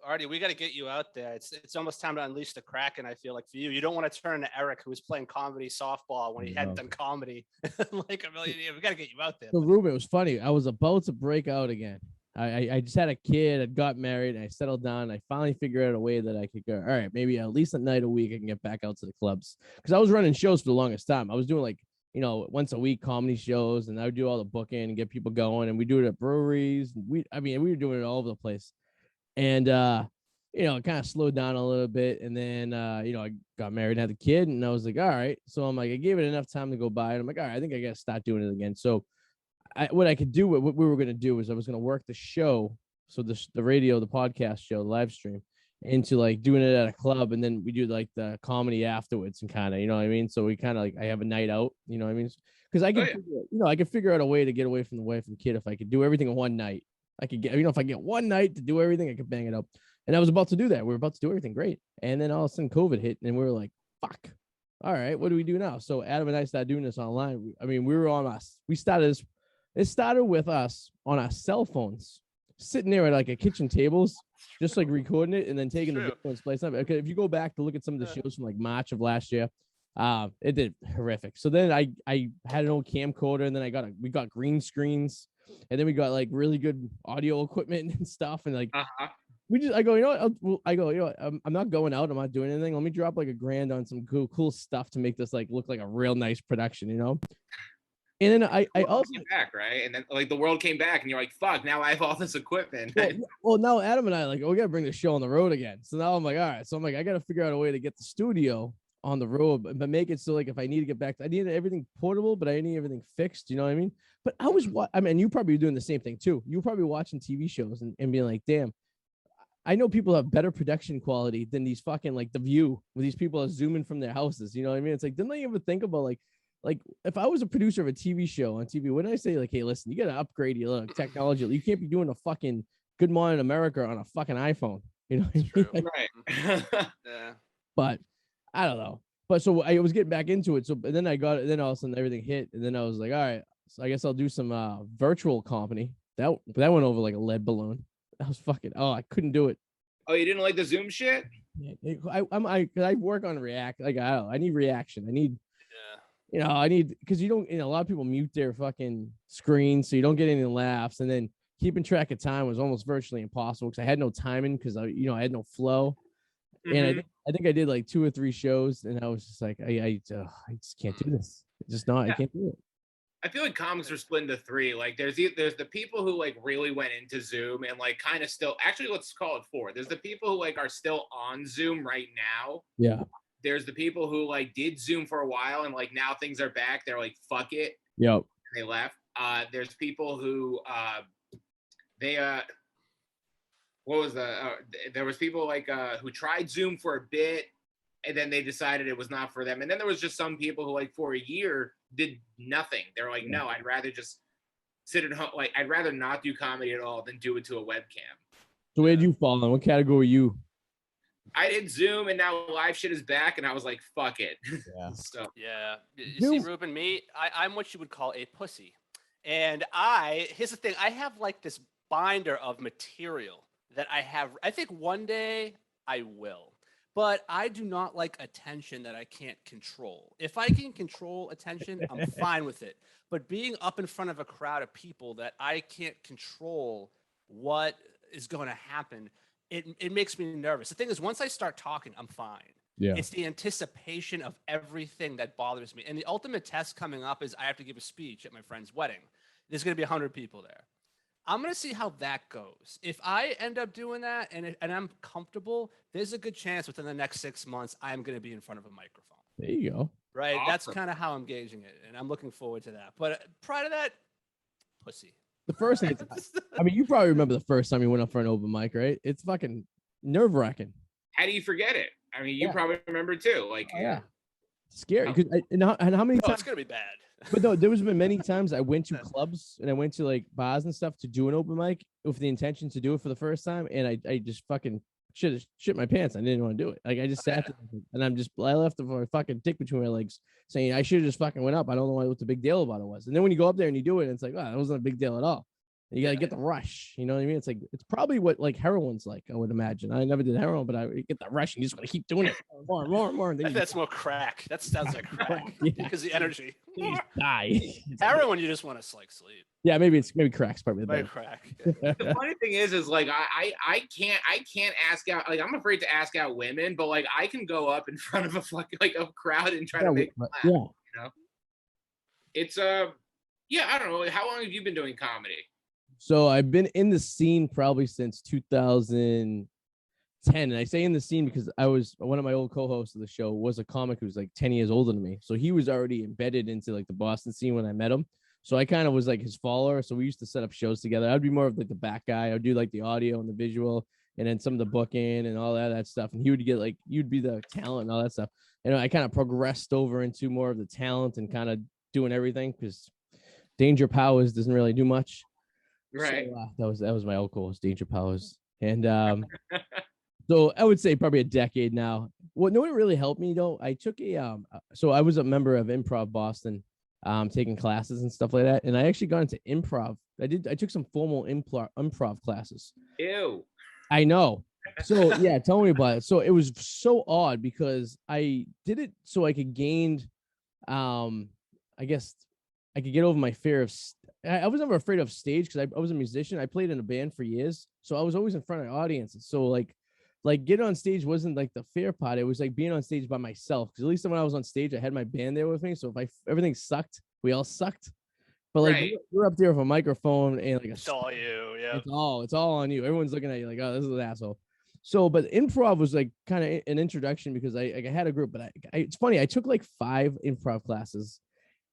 Arty, we got to get you out there. It's almost time to unleash the Kraken. I feel like for you, you don't want to turn to Eric, who was playing comedy softball when he hadn't done comedy like a million years. We got to get you out there. So Reuben, it was funny. I was about to break out again. I just had a kid. I got married. And I settled down. I finally figured out a way that I could go. All right, maybe at least a night a week I can get back out to the clubs, because I was running shows for the longest time. I was doing like, you know, once a week comedy shows, and I would do all the booking and get people going, and we do it at breweries. We were doing it all over the place. And, you know, it kind of slowed down a little bit. And then, you know, I got married and had a kid, and I was like, all right. So I'm like, I gave it enough time to go by. And I'm like, all right, I think I got to start doing it again. So what I could do, what we were going to do was I was going to work the show. So the radio, the podcast show, the live stream, into like doing it at a club. And then we do like the comedy afterwards and kind of, you know what I mean? So we kind of like, I have a night out, you know what I mean? Because I could, I could figure out a way to get away from the wife and kid if I could do everything in one night. I could get, if I get one night to do everything, I could bang it up. And I was about to do that. We were about to do everything great. And then all of a sudden COVID hit, and we were like, fuck. All right, what do we do now? So Adam and I started doing this online. We were on us. We started this. It started with us on our cell phones, sitting there at like a kitchen tables, just like recording it and then taking the video and splicing up. Okay, if you go back to look at some of the shows from like March of last year, it did horrific. So then I had an old camcorder, and then we got green screens. And then we got like really good audio equipment and stuff. And like, I go, you know what? I'm not going out. I'm not doing anything. Let me drop like $1,000 on some cool stuff to make this like look like a real nice production, you know? And then I The world also came back, right? And then like the world came back, and you're like, fuck, now I have all this equipment. well, now Adam and I like, oh, we gotta bring the show on the road again. So now I'm like, all right. So I'm like, I gotta figure out a way to get the studio on the road, but make it so like if I need to get back, I need everything portable, but I need everything fixed. You know what I mean? But I mean, you probably doing the same thing too. You probably watching TV shows and being like, damn, I know people have better production quality than these fucking like The View, where these people are zooming from their houses. You know what I mean? It's like, didn't I ever think about like if I was a producer of a TV show on TV, wouldn't I say like, hey, listen, you got to upgrade your technology. You can't be doing a fucking Good Morning America on a fucking iPhone. You know what I mean? Like, Right. Yeah. but I don't know. But so I was getting back into it. So and then I got it. Then all of a sudden everything hit, and then I was like, all right, so I guess I'll do some virtual company. That went over like a lead balloon. I was fucking I couldn't do it. Oh, you didn't like the Zoom shit? I work on React. Like I need reaction. I need Yeah. I need because you don't a lot of people mute their fucking screen so you don't get any laughs, and then keeping track of time was almost virtually impossible because I had no timing because I had no flow. And I think I did like 2 or 3 shows, and I was just like, I just can't do this. It's just not. I can't do it. I feel like comics are split into 3. Like there's the people who like really went into Zoom and like kind of still, actually let's call it 4. There's the people who like are still on Zoom right now. Yeah. There's the people who like did Zoom for a while and like now things are back. They're like, fuck it. Yep. And they left. There's people who what was there was people like who tried Zoom for a bit and then they decided it was not for them. And then there was just some people who like for a year did nothing. They're like, no, I'd rather just sit at home. Like I'd rather not do comedy at all than do it to a webcam. So where did you fall in? What category were you? I did Zoom and now live shit is back and I was like, fuck it. Yeah. So Yeah. You see, Reuben, I'm what you would call a pussy. And here's the thing, I have like this binder of material that I think one day I will. But I do not like attention that I can't control. If I can control attention, I'm fine with it. But being up in front of a crowd of people that I can't control what is going to happen, it makes me nervous. The thing is, once I start talking, I'm fine. Yeah. It's the anticipation of everything that bothers me. And the ultimate test coming up is I have to give a speech at my friend's wedding. There's going to be 100 people there. I'm going to see how that goes. If I end up doing that and I'm comfortable, there's a good chance within the next 6 months, I'm going to be in front of a microphone. There you go. Right? Awesome. That's kind of how I'm gauging it. And I'm looking forward to that. But prior to that, pussy. The first thing, I mean, you probably remember the first time you went up for an open mic, right? It's fucking nerve-wracking. how do you forget it? I mean, you probably remember too. Like, yeah. Scary. And how many times? It's going to be bad. But no, there was been many times I went to clubs and I went to like bars and stuff to do an open mic with the intention to do it for the first time, and I just fucking shit my pants. I didn't want to do it. Like I just sat there and I left the fucking dick between my legs, saying I should have just fucking went up. I don't know what the big deal about it was. And then when you go up there and you do it, it's like, wow, that wasn't a big deal at all. And you gotta get the rush. You know what I mean? It's like it's probably what like heroin's like. I would imagine. I never did heroin, but I get that rush and you just want to keep doing it more and more and more. And That's more crack. That sounds like crack because the energy. You just die. Heroin, you just want to like sleep. Yeah, maybe crack's probably the Maybe better. crack. the funny thing is like I can't ask out. Like I'm afraid to ask out women, but like I can go up in front of a fucking like a crowd and try to make them laugh. Yeah. You know, it's yeah. I don't know. How long have you been doing comedy? So I've been in the scene probably since 2010. And I say in the scene because I was one of my old co-hosts of the show was a comic who was like 10 years older than me. So he was already embedded into like the Boston scene when I met him. So I kind of was like his follower. So we used to set up shows together. I'd be more of like the back guy. I would do like the audio and the visual and then some of the booking and all that stuff. And he would get like, you'd be the talent and all that stuff. And I kind of progressed over into more of the talent and kind of doing everything because Danger Powers doesn't really do much. Right. So, that was my old co-host, Danger Powers. And so I would say probably a decade now. What really helped me though, I took so I was a member of Improv Boston, taking classes and stuff like that. And I actually got into improv. I took some formal improv classes. Ew. I know. So yeah, tell me about it. So it was so odd because I did it so I could gain, I guess I could get over my fear of. I was never afraid of stage because I was a musician. I played in a band for years, so I was always in front of audiences. So like getting on stage wasn't like the fear part. It was like being on stage by myself. Because at least when I was on stage, I had my band there with me. So if everything sucked, we all sucked. But like Right. you're up there with a microphone and like It's all you. Yeah. it's all on you. Everyone's looking at you like, oh, this is an asshole. So, but improv was like kind of an introduction because I had a group, but it's funny. I took like 5 improv classes,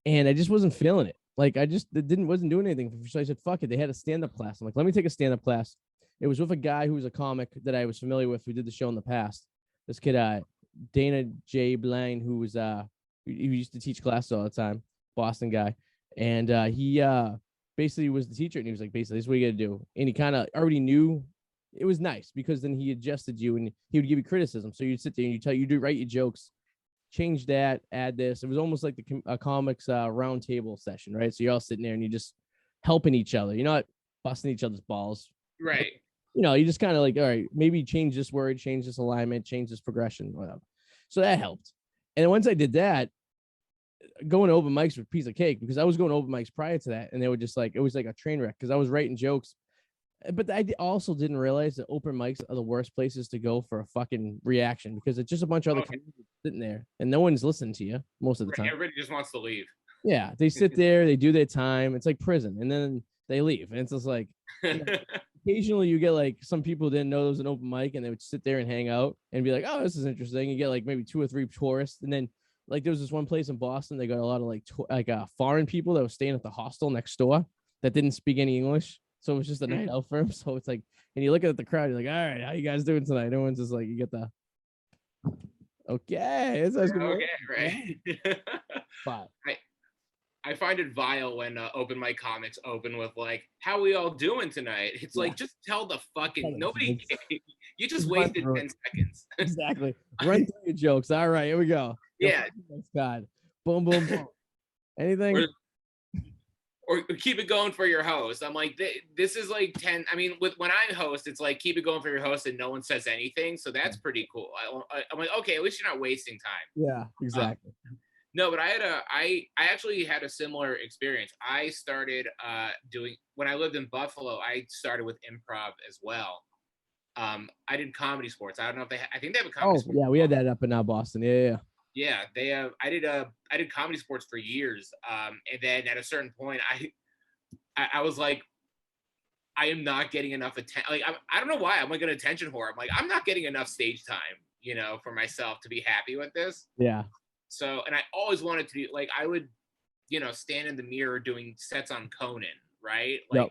and I just wasn't feeling it. Like I just wasn't doing anything. So I said, fuck it. They had a stand-up class. I'm like, let me take a stand-up class. It was with a guy who was a comic that I was familiar with who did the show in the past. This kid, Dana J. Blaine, who was he used to teach classes all the time, Boston guy, and he basically was the teacher, and he was like, basically, this is what you got to do. And he kind of already knew. It was nice because then he adjusted you and he would give you criticism. So you'd sit there and you write your jokes, change that, add this. It was almost like a comics round table session, right? So you're all sitting there and you're just helping each other. You're not busting each other's balls. Right. You know, you just kind of like, all right, maybe change this word, change this alignment, change this progression, whatever. So that helped. And then once I did that, going to open mics was a piece of cake because I was going to open mics prior to that. And they were just like, it was like a train wreck because I was writing jokes. But I also didn't realize that open mics are the worst places to go for a fucking reaction because it's just a bunch of other comedians sitting there and no one's listening to you most of the time. Everybody just wants to leave. Yeah, they sit there, they do their time. It's like prison, and then they leave. And it's just like, occasionally you get like some people didn't know there was an open mic and they would sit there and hang out and be like, oh, this is interesting. You get like maybe 2 or 3 tourists, and then like there was this one place in Boston. They got a lot of like foreign people that were staying at the hostel next door that didn't speak any English. So it was just a night out for him. So it's like, and you look at the crowd, you're like, all right, how you guys doing tonight? Everyone's just like, you get the, okay. It's Okay, right. But I find it vile when open mic comics open with like, how we all doing tonight? It's like, just tell the fucking, nobody, you just wasted 10 seconds. Exactly. Run through your jokes. All right, here we go. Yeah. God. Boom, boom, boom. Anything? Or keep it going for your host. I'm like, this is like 10. I mean, when I host, it's like, keep it going for your host and no one says anything. So that's pretty cool. I'm like, okay, at least you're not wasting time. Yeah, exactly. No, but I actually had a similar experience. I started when I lived in Buffalo, I started with improv as well. I did Comedy Sports. I don't know if I think they have a Comedy Sports. Yeah, we had that up in Boston. Yeah. Yeah, they have. I did Comedy Sports for years, and then at a certain point, I was like, I am not getting enough attention. Like I don't know why I'm like an attention whore. I'm like, I'm not getting enough stage time, for myself to be happy with this. Yeah. So, and I always wanted to be like, I would, stand in the mirror doing sets on Conan, right? Like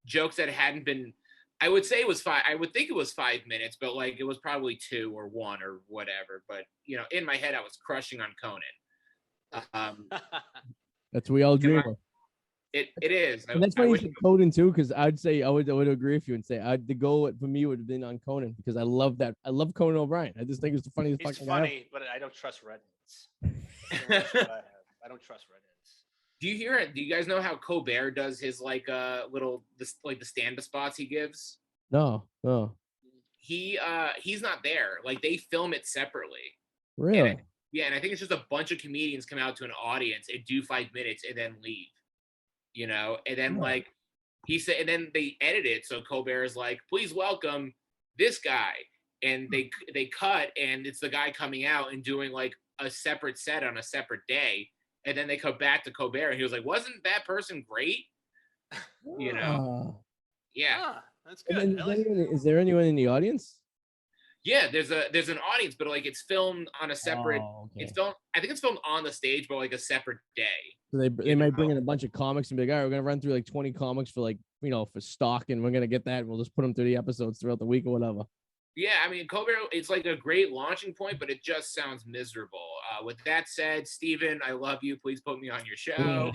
jokes that hadn't been. I would say it was 5. I would think it was 5 minutes, but like it was probably 2 or 1 or whatever. But in my head, I was crushing on Conan. That's what we all dream of. It is. And that's why you said Conan too, because I'd say I would agree with you and say the goal for me would have been on Conan because I love that. I love Conan O'Brien. I just think it's the funniest. It's fucking funny, but I don't trust Reddits. I don't trust Reddits. Do you hear it? Do you guys know how Colbert does his like the stand-up spots he gives? No. He's not there. Like they film it separately. Really? And I think it's just a bunch of comedians come out to an audience and do 5 minutes and then leave. And then like he said, and then they edit it so Colbert is like, please welcome this guy, and they cut and it's the guy coming out and doing like a separate set on a separate day. And then they come back to Colbert, and he was like, "Wasn't that person great?" Yeah. That's good. Is there anyone in the audience? Yeah, there's an audience, but like it's filmed on a separate. It's filmed. I think it's filmed on the stage, but like a separate day. So they might bring in a bunch of comics and be like, all right, we're gonna run through like 20 comics for like for stock, and we're gonna get that. And we'll just put them through the episodes throughout the week or whatever. Yeah, I mean, Colbert, it's like a great launching point, but it just sounds miserable. With that said, Steven, I love you. Please put me on your show.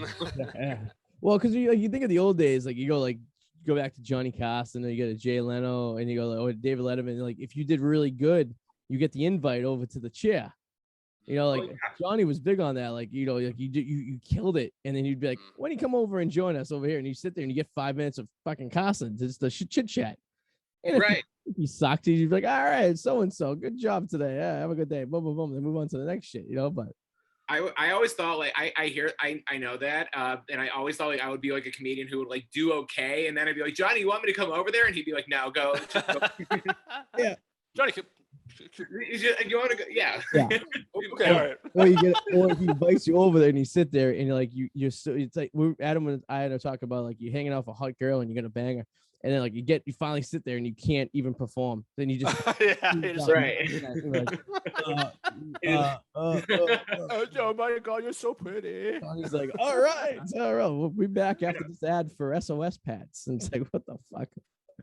Yeah. Well, because you think of the old days, like you go back to Johnny Carson, and you go to Jay Leno, and you go like David Letterman. Like if you did really good, you get the invite over to the chair. Johnny was big on that. Like you killed it, and then you'd be like, "Why don't you come over and join us over here?" And you sit there and you get 5 minutes of fucking Carson, just the chit chat. Right. If he sucked, you'd be like, all right, so-and-so, good job today. Yeah, have a good day. Boom, boom, boom. Then move on to the next shit, but I always thought like I know that. And I always thought like I would be like a comedian who would like do okay. And then I'd be like, Johnny, you want me to come over there? And he'd be like, no, go. Yeah. Johnny, You want to go? Yeah. Yeah. Okay, all right. Or if he invites you over there and you sit there and you're like you're so it's like Adam and I had to talk about like you're hanging out with a hot girl and you're gonna bang her, and then like you finally sit there and you can't even perform. Then you just Right. Oh my God, you're so pretty. And he's like, all right, we'll be back after this ad for SOS pads. And it's like, what the fuck?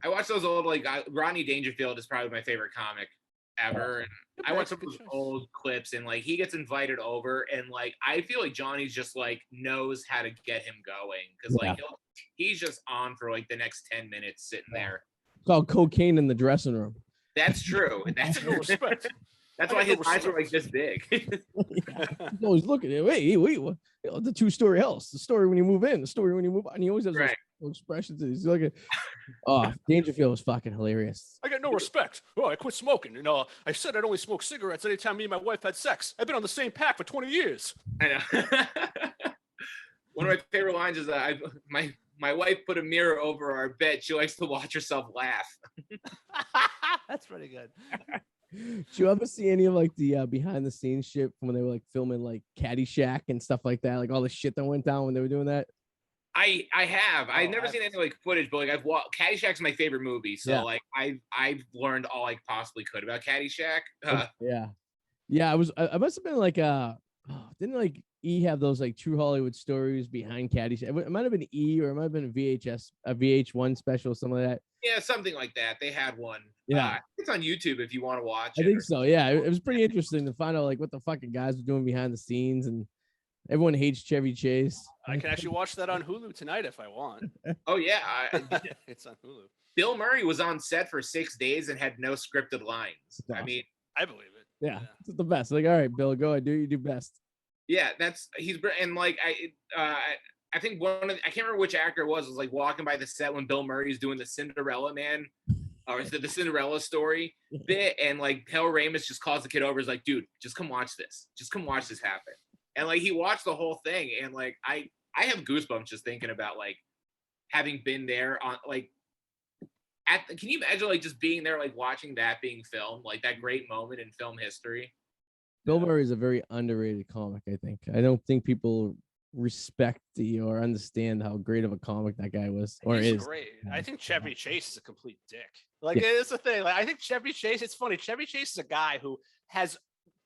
I watch those old Rodney Dangerfield is probably my favorite comic ever. And I watch some of those old clips and like he gets invited over and like I feel like Johnny's just like knows how to get him going because like he's just on for like the next 10 minutes sitting there. It's called cocaine in the dressing room. That's true. That's No respect. That's why his eyes are like this big. He's always looking at wait, what? The 2-story house, the story when you move in, the story when you move on. He always has those expressions. He's looking. Oh, Dangerfield was fucking hilarious. I got no respect. Oh, I quit smoking. You know, I said I'd only smoke cigarettes anytime me and my wife had sex. I've been on the same pack for 20 years. I know. One of my favorite lines is my wife put a mirror over our bed. She likes to watch herself laugh. That's pretty good. Did you ever see any of like the behind the scenes shit when they were like filming like Caddyshack and stuff like that? Like all the shit that went down when they were doing that? I have. I've never seen any like footage, but like I've watched Caddyshack's my favorite movie. So like I've learned all I possibly could about Caddyshack. Yeah. I must have been like didn't like E have those like true Hollywood stories behind Caddyshack? It might have been E or it might have been a VH1 special, something like that. Yeah, something like that. They had one. Yeah, it's on YouTube if you want to watch it. I think so. Yeah, it was pretty interesting to find out like what the fucking guys were doing behind the scenes, and everyone hates Chevy Chase. I can actually watch that on Hulu tonight if I want. Oh yeah, it's on Hulu. Bill Murray was on set for 6 days and had no scripted lines. Awesome. I mean, I believe it. Yeah, it's the best. Like, all right, Bill, go ahead, do what you do best. Yeah, and like I think I can't remember which actor it was like walking by the set when Bill Murray's doing the Cinderella Man or the Cinderella story bit, and like Hal Ramis just calls the kid over, is like, dude, just come watch this happen. And like he watched the whole thing, and like I have goosebumps just thinking about like having been there on like can you imagine like just being there, like watching that being filmed, like that great moment in film history? Bill Murray is a very underrated comic, I think. I don't think people respect or understand how great of a comic that guy was or He's is. Great. I think Chevy Chase is a complete dick. Like it's the thing. Like I think Chevy Chase. It's funny. Chevy Chase is a guy who has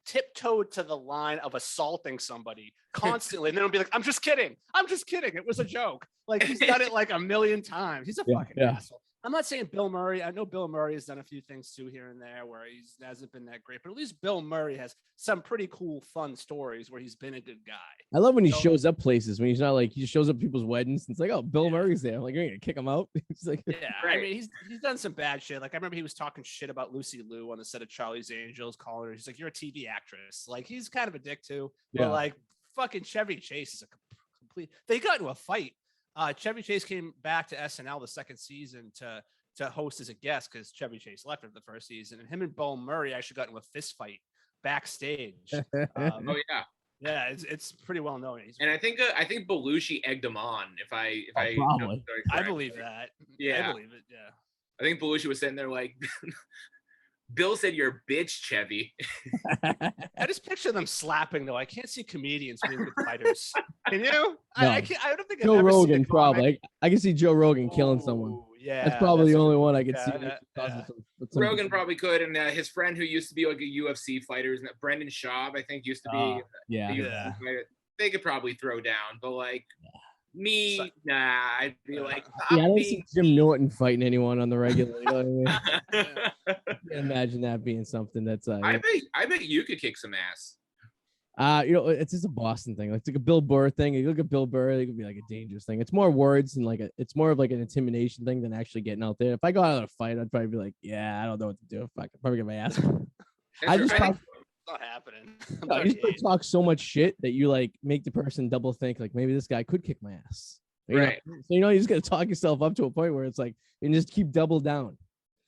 tiptoed to the line of assaulting somebody constantly, and then he'll be like, "I'm just kidding. It was a joke." Like he's done it like a million times. He's a fucking asshole. I'm not saying Bill Murray. I know Bill Murray has done a few things too here and there where he hasn't been that great, but at least Bill Murray has some pretty cool, fun stories where he's been a good guy. I love when he shows up places when he's not like, he just shows up at people's weddings. And it's like, oh, Bill Murray's there. I'm like, you're gonna kick him out. He's like, I mean, he's done some bad shit. Like I remember he was talking shit about Lucy Liu on the set of Charlie's Angels, calling her. He's like, you're a TV actress. Like he's kind of a dick too. But like fucking Chevy Chase is a complete. They got into a fight. Chevy Chase came back to SNL the second season to host as a guest because Chevy Chase left after the first season, and him and Bill Murray actually got into a fist fight backstage. Oh yeah, it's pretty well known. And I think Belushi egged him on. If I believe that. Yeah, I believe it. Yeah, I think Belushi was sitting there like, Bill said, "You're a bitch, Chevy." I just picture them slapping though. I can't see comedians being good fighters. Can you? No. I don't think Joe Rogan probably. I can see Joe Rogan killing someone. Yeah, that's probably the only one I could see. Rogan probably could, and his friend who used to be like a UFC fighter, Brendan Schaub, I think, used to be. They could probably throw down, but like me, nah, I'd be like, I don't see Jim Norton fighting anyone on the regular. You know what I mean? I can't imagine that being something that's. I bet you could kick some ass. It's just a Boston thing. Like it's like a Bill Burr thing. You look at Bill Burr, it could be like a dangerous thing. It's more words and it's more of like an intimidation thing than actually getting out there. If I go out of a fight, I'd probably be like, yeah, I don't know what to do. Fuck, I'd probably get my ass. I just talk. It's not happening. I just talk so much shit that you like make the person double think like maybe this guy could kick my ass. Right. So you just gotta talk yourself up to a point where it's like you just keep double down.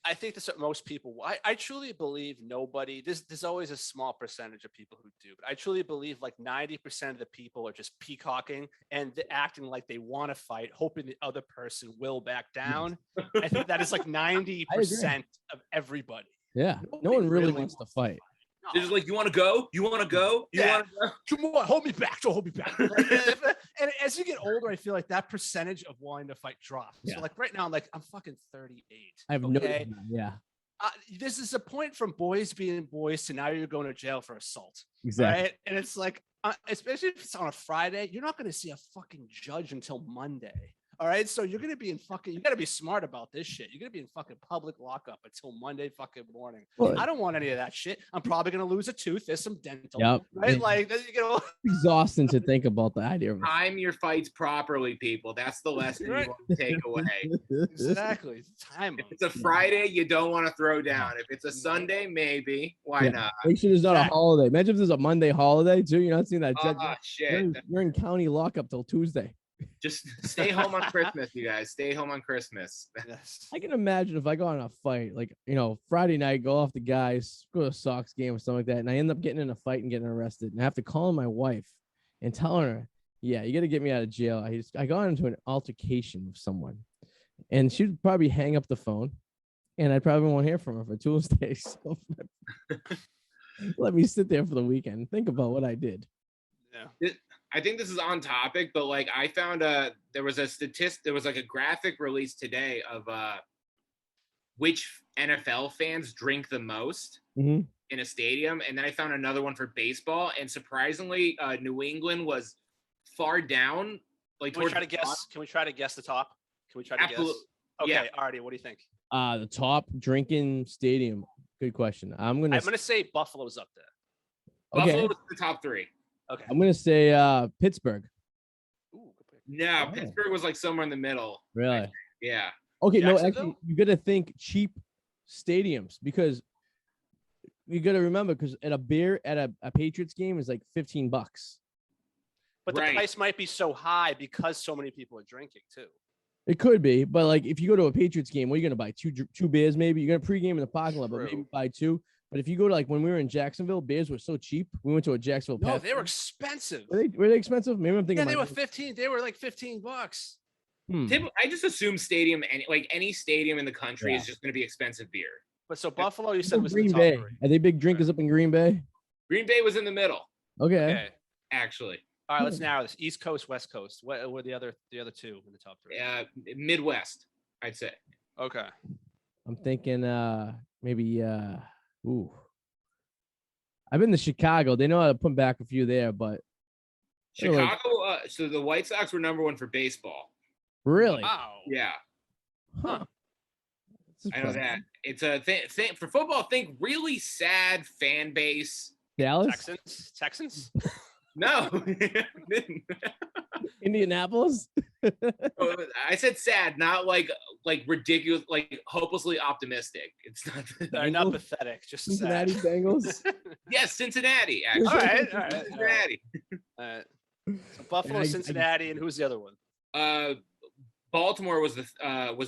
I think that's what most people. I truly believe nobody. There's always a small percentage of people who do, but I truly believe like 90% of the people are just peacocking and acting like they want to fight, hoping the other person will back down. I think that is like 90% of everybody. Yeah. No one really wants to fight. No. They're just like, you want to go? You want to go? You want to go? Come on, hold me back. Don't hold me back. And as you get older, I feel like that percentage of wanting to fight drops. Yeah. So like right now, I'm fucking 38. I have no idea. Yeah. This is a point from boys being boys to now you're going to jail for assault. Exactly. Right? And it's like, especially if it's on a Friday, you're not going to see a fucking judge until Monday. All right. So you're going to be you got to be smart about this shit. You're going to be in fucking public lockup until Monday fucking morning. Well, I don't want any of that shit. I'm probably going to lose a tooth. There's some dental. Yep. Right. Like, Exhausting to think about the idea of Time your fights properly, people. That's the lesson you want to take away. Exactly. Time. If it's a Friday, you don't want to throw down. If it's a Sunday, maybe. Why not? Make sure there's not a holiday. Imagine if there's a Monday holiday too. You're not seeing that. Shit. You're in county lockup till Tuesday. Just stay home on Christmas, you guys. Stay home on Christmas. Yes. I can imagine if I got in a fight, like, Friday night, go off the guys, go to a Sox game or something like that, and I end up getting in a fight and getting arrested, and I have to call my wife and tell her, yeah, you got to get me out of jail. I got into an altercation with someone, and she'd probably hang up the phone, and I probably won't hear from her for Tuesday. So let me sit there for the weekend and think about what I did. Yeah. I think this is on topic, but like I found there was like a graphic released today of which NFL fans drink the most in a stadium, and then I found another one for baseball, and surprisingly, New England was far down. Like, Can we try to guess? Can we try to guess the top? Can we try to guess? Okay, yeah. Arty, what do you think? The top drinking stadium. Good question. I'm gonna say Buffalo's up there. Okay. Buffalo was the top 3. Okay. I'm gonna say Pittsburgh. Ooh, good pick. No, Pittsburgh was like somewhere in the middle. Really? Yeah. Okay, no, actually, you got to think cheap stadiums, because you got to remember, because at a beer at a Patriots game is like $15. But the price might be so high because so many people are drinking too. It could be, but like if you go to a Patriots game, what are you gonna buy? Two beers, maybe. You're gonna pregame in the parking lot, but maybe buy 2. But if you go to, like, when we were in Jacksonville, beers were so cheap. We went to a Jacksonville. No, they were expensive. Were they expensive? Maybe I'm thinking. Yeah, they were 15. They were like $15. I just assume stadium, any stadium in the country is just going to be expensive beer. But so Buffalo, you said was Green in the top Bay. 3. Are they big drinkers up in Green Bay? Green Bay was in the middle. Okay. Actually. All right, let's narrow this. East Coast, West Coast. What were the other 2 in the top 3? Midwest, I'd say. Okay. I'm thinking maybe I've been to Chicago. They know how to put back a few there, but Chicago. So the White Sox were number 1 for baseball. Really? Wow. Yeah. Huh. I know that. It's a thing for football. Think really sad fan base. Dallas? Texans? No. Indianapolis? I said sad, not like ridiculous, like hopelessly optimistic. It's not. They're not pathetic. Just Cincinnati sad. Bengals. Yes, Cincinnati. Actually, All right. Cincinnati. All right. So Buffalo, Cincinnati, and who's the other one? Baltimore was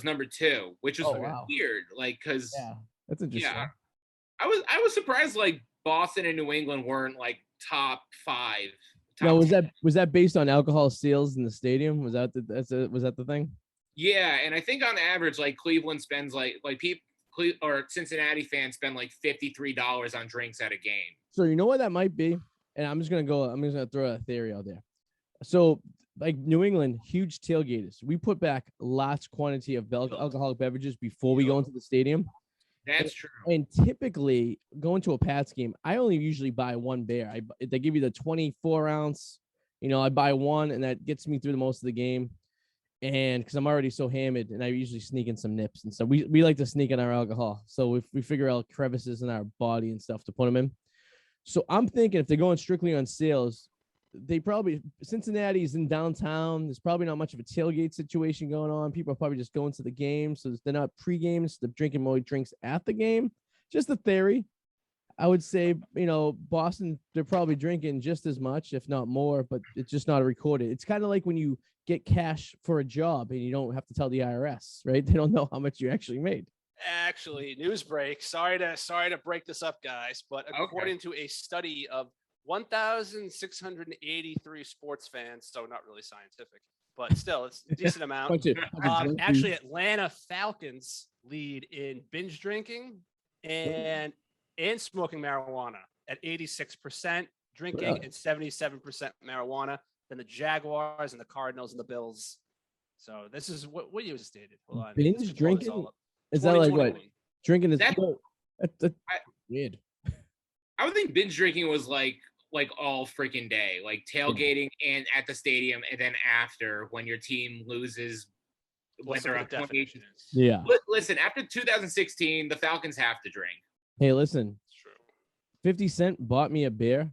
number 2, which was weird. Like, cause that's interesting. Yeah, I was surprised. Like Boston and New England weren't like top 5. No, was that based on alcohol sales in the stadium? Was that the thing? Yeah, and I think on average, like Cleveland spends like people or Cincinnati fans spend like $53 on drinks at a game. So you know what that might be, and I'm just gonna throw a theory out there. So like New England, huge tailgaters. We put back lots quantity of alcoholic beverages before we go into the stadium. That's true. And typically, going to a Pats game, I only usually buy 1 beer. They give you the 24-ounce. I buy 1, and that gets me through the most of the game. And because I'm already so hammered, and I usually sneak in some nips and stuff. We like to sneak in our alcohol. So if we figure out crevices in our body and stuff to put them in. So I'm thinking if they're going strictly on sales, Cincinnati's in downtown. There's probably not much of a tailgate situation going on. People are probably just going to the game. So they're not pre-games. They're drinking more drinks at the game. Just a theory. I would say, Boston, they're probably drinking just as much, if not more, but it's just not recorded. It's kind of like when you get cash for a job and you don't have to tell the IRS, right? They don't know how much you actually made. Actually, news break. Sorry to break this up, guys, but according to a study of 1,683 sports fans, so not really scientific, but still, it's a decent amount. Actually, Atlanta Falcons lead in binge drinking and smoking marijuana at 86%, drinking and 77% marijuana, than the Jaguars and the Cardinals and the Bills. So this is what you stated. Hold on. Binge drinking? Is that like what? Drinking is that's weird. I would think binge drinking was like all freaking day, like tailgating and at the stadium, and then after when your team loses. When they're up 20. Yeah. Listen, after 2016, the Falcons have to drink. Hey, listen. It's true. 50 Cent bought me a beer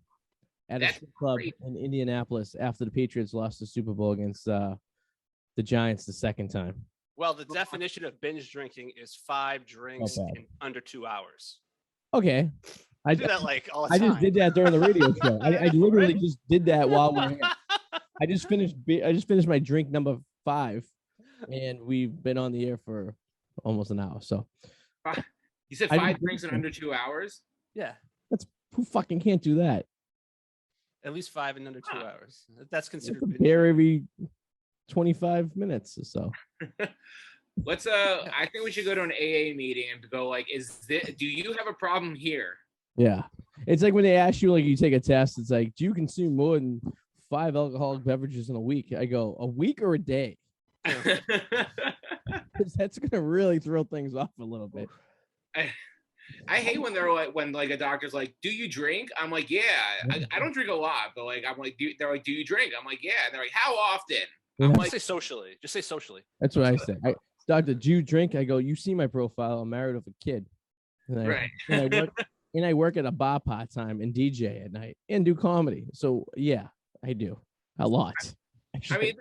at a strip club in Indianapolis after the Patriots lost the Super Bowl against the Giants the second time. Well, the definition of binge drinking is 5 drinks in under 2 hours. Okay. I do that like all the time. I just did that during the radio show. I literally just did that while we're here. I just finished my drink number 5, and we've been on the air for almost an hour. So you said 5 drinks in under 2 hours? Yeah. Who fucking can't do that? At least 5 in under 2 hours. That's considered binge. Beer every 25 minutes or so. Let's I think we should go to an AA meeting and go like, do you have a problem here? Yeah. It's like when they ask you, like, you take a test, it's like, do you consume more than 5 alcoholic beverages in a week? I go, a week or a day? That's gonna really throw things off a little bit. I hate when they're like, when like a doctor's like, do you drink? I'm like, yeah, I don't drink a lot, but like, I'm like, they're like, do you drink? I'm like, yeah. And they're like, how often? I'm like, say socially. Just say socially. That's what I say. Doctor, do you drink? I go, you see my profile. I'm married with a kid. And I work at a bar part-time and DJ at night and do comedy. So yeah, I do a lot. I mean,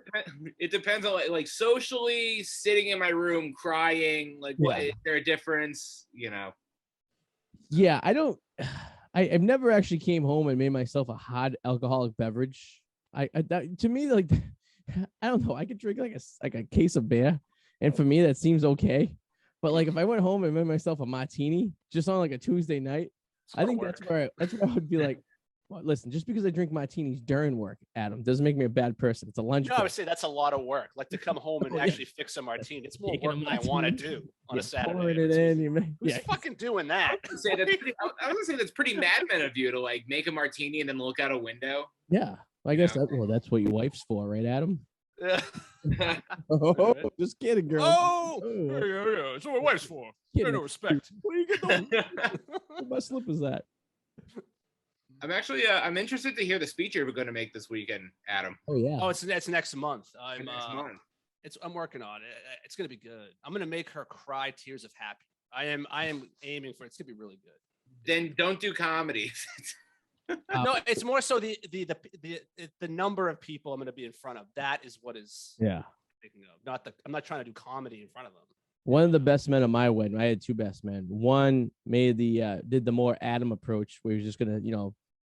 it depends on like socially sitting in my room crying. Like, what is there a difference? You know? Yeah, I've never actually came home and made myself a hot alcoholic beverage. To me, like, I don't know. I could drink like a case of beer, and for me that seems okay. But like if I went home and made myself a martini just on like a Tuesday night, I think that's where I would be like, well, listen, just because I drink martinis during work, Adam, doesn't make me a bad person. It's a lunch. No, I would say that's a lot of work. Like to come home and actually fix a martini. It's more work than I want to do on a Saturday. Who's fucking doing that? I was gonna say that's pretty Mad Men of you to like make a martini and then look out a window. Yeah, well, I guess that's what your wife's for, right, Adam? Yeah. Just kidding, girl. Yeah. That's what my wife's for. No respect. Where you get those? What my slip is that? I'm actually I'm interested to hear the speech you're going to make this weekend, Adam. Oh yeah. Oh, it's next month. Next month. I'm working on it. It's going to be good. I'm going to make her cry tears of happy. I am aiming for it. It's going to be really good. Then don't do comedy. No, it's more so the number of people I'm going to be in front of. That is what is thinking of. I'm not trying to do comedy in front of them. One of the best men at my wedding, I had 2 best men. One made did the more Adam approach, where he was just gonna,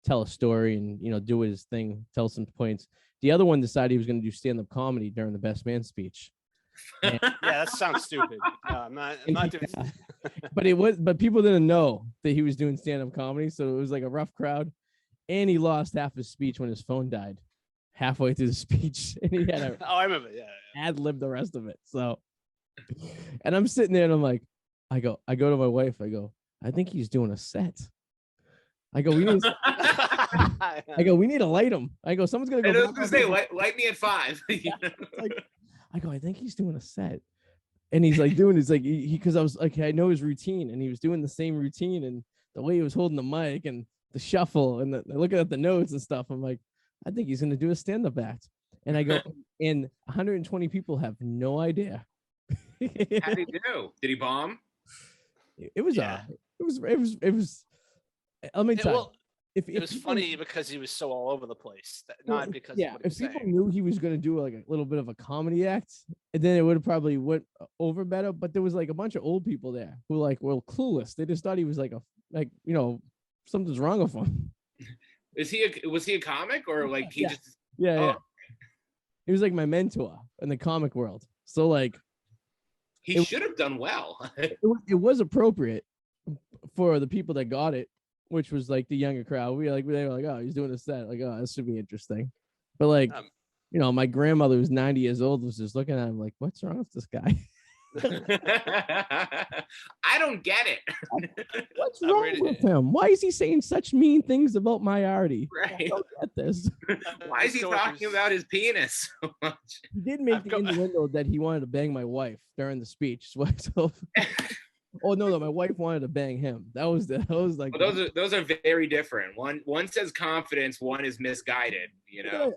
tell a story and do his thing, tell some points. The other one decided he was gonna do stand-up comedy during the best man speech. Yeah, that sounds stupid. No, I'm not doing. But people didn't know that he was doing stand-up comedy, so it was like a rough crowd. And he lost half his speech when his phone died halfway through the speech, and he had I remember, ad-lib the rest of it. So, and I'm sitting there and I'm like, I go to my wife, I go, I think he's doing a set. I go, we need to light him. I go, someone's gonna go. I was gonna say, light me at 5. I go, I think he's doing a set. And he's like because I was like, I know his routine, and he was doing the same routine, and the way he was holding the mic and the shuffle and looking at the notes and stuff. I'm like, I think he's gonna do a stand-up act. And I go, and 120 people have no idea. How did he do? Did he bomb? It was let me tell you. It was funny because he was so all over the place. Not because if people knew he was going to do like a little bit of a comedy act, and then it would have probably went over better. But there was like a bunch of old people there who were clueless. They just thought he was something's wrong with him. Was he a comic or like he just? Yeah. He was like my mentor in the comic world. So like, he should have done well. it was appropriate for the people that got it, which was like the younger crowd. They were like, oh, he's doing a set. Like, oh, this should be interesting. But like, my grandmother who's 90 years old was just looking at him like, what's wrong with this guy? I don't get it. What's wrong with him? Why is he saying such mean things about my Arty? Right. I don't get this. Why is he talking about his penis so much? He did make the innuendo that he wanted to bang my wife during the speech. So oh no, my wife wanted to bang him. That was like well, those are very different. One says confidence, one is misguided. You know.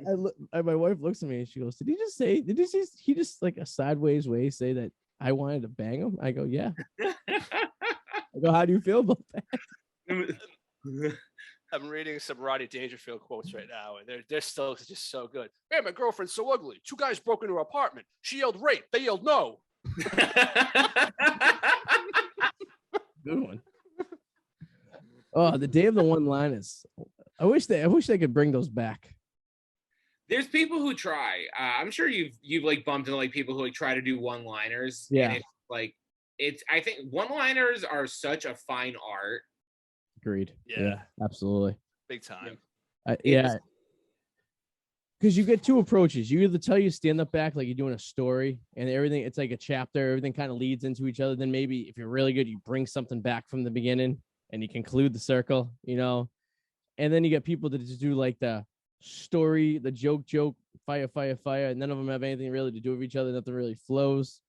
My wife looks at me and she goes, "Did he just like a sideways way say that I wanted to bang him?" I go, "Yeah." I go, "How do you feel about that?" I'm reading some Rodney Dangerfield quotes right now, and they're still just so good. Man, my girlfriend's so ugly. 2 guys broke into her apartment. She yelled rape. They yelled no. Good one. Oh, the day of the one-liners. I wish they could bring those back. There's people who try. I'm sure you've like bumped into like people who like try to do one-liners. Yeah. And I think one-liners are such a fine art. Agreed. Yeah, absolutely. Big time. Yeah. Because you get 2 approaches. You either tell your stand-up back like you're doing a story and everything, it's like a chapter, everything kind of leads into each other. Then maybe if you're really good, you bring something back from the beginning and you conclude the circle, you know. And then you get people that just do like the story, the joke, fire, and none of them have anything really to do with each other. Nothing really flows.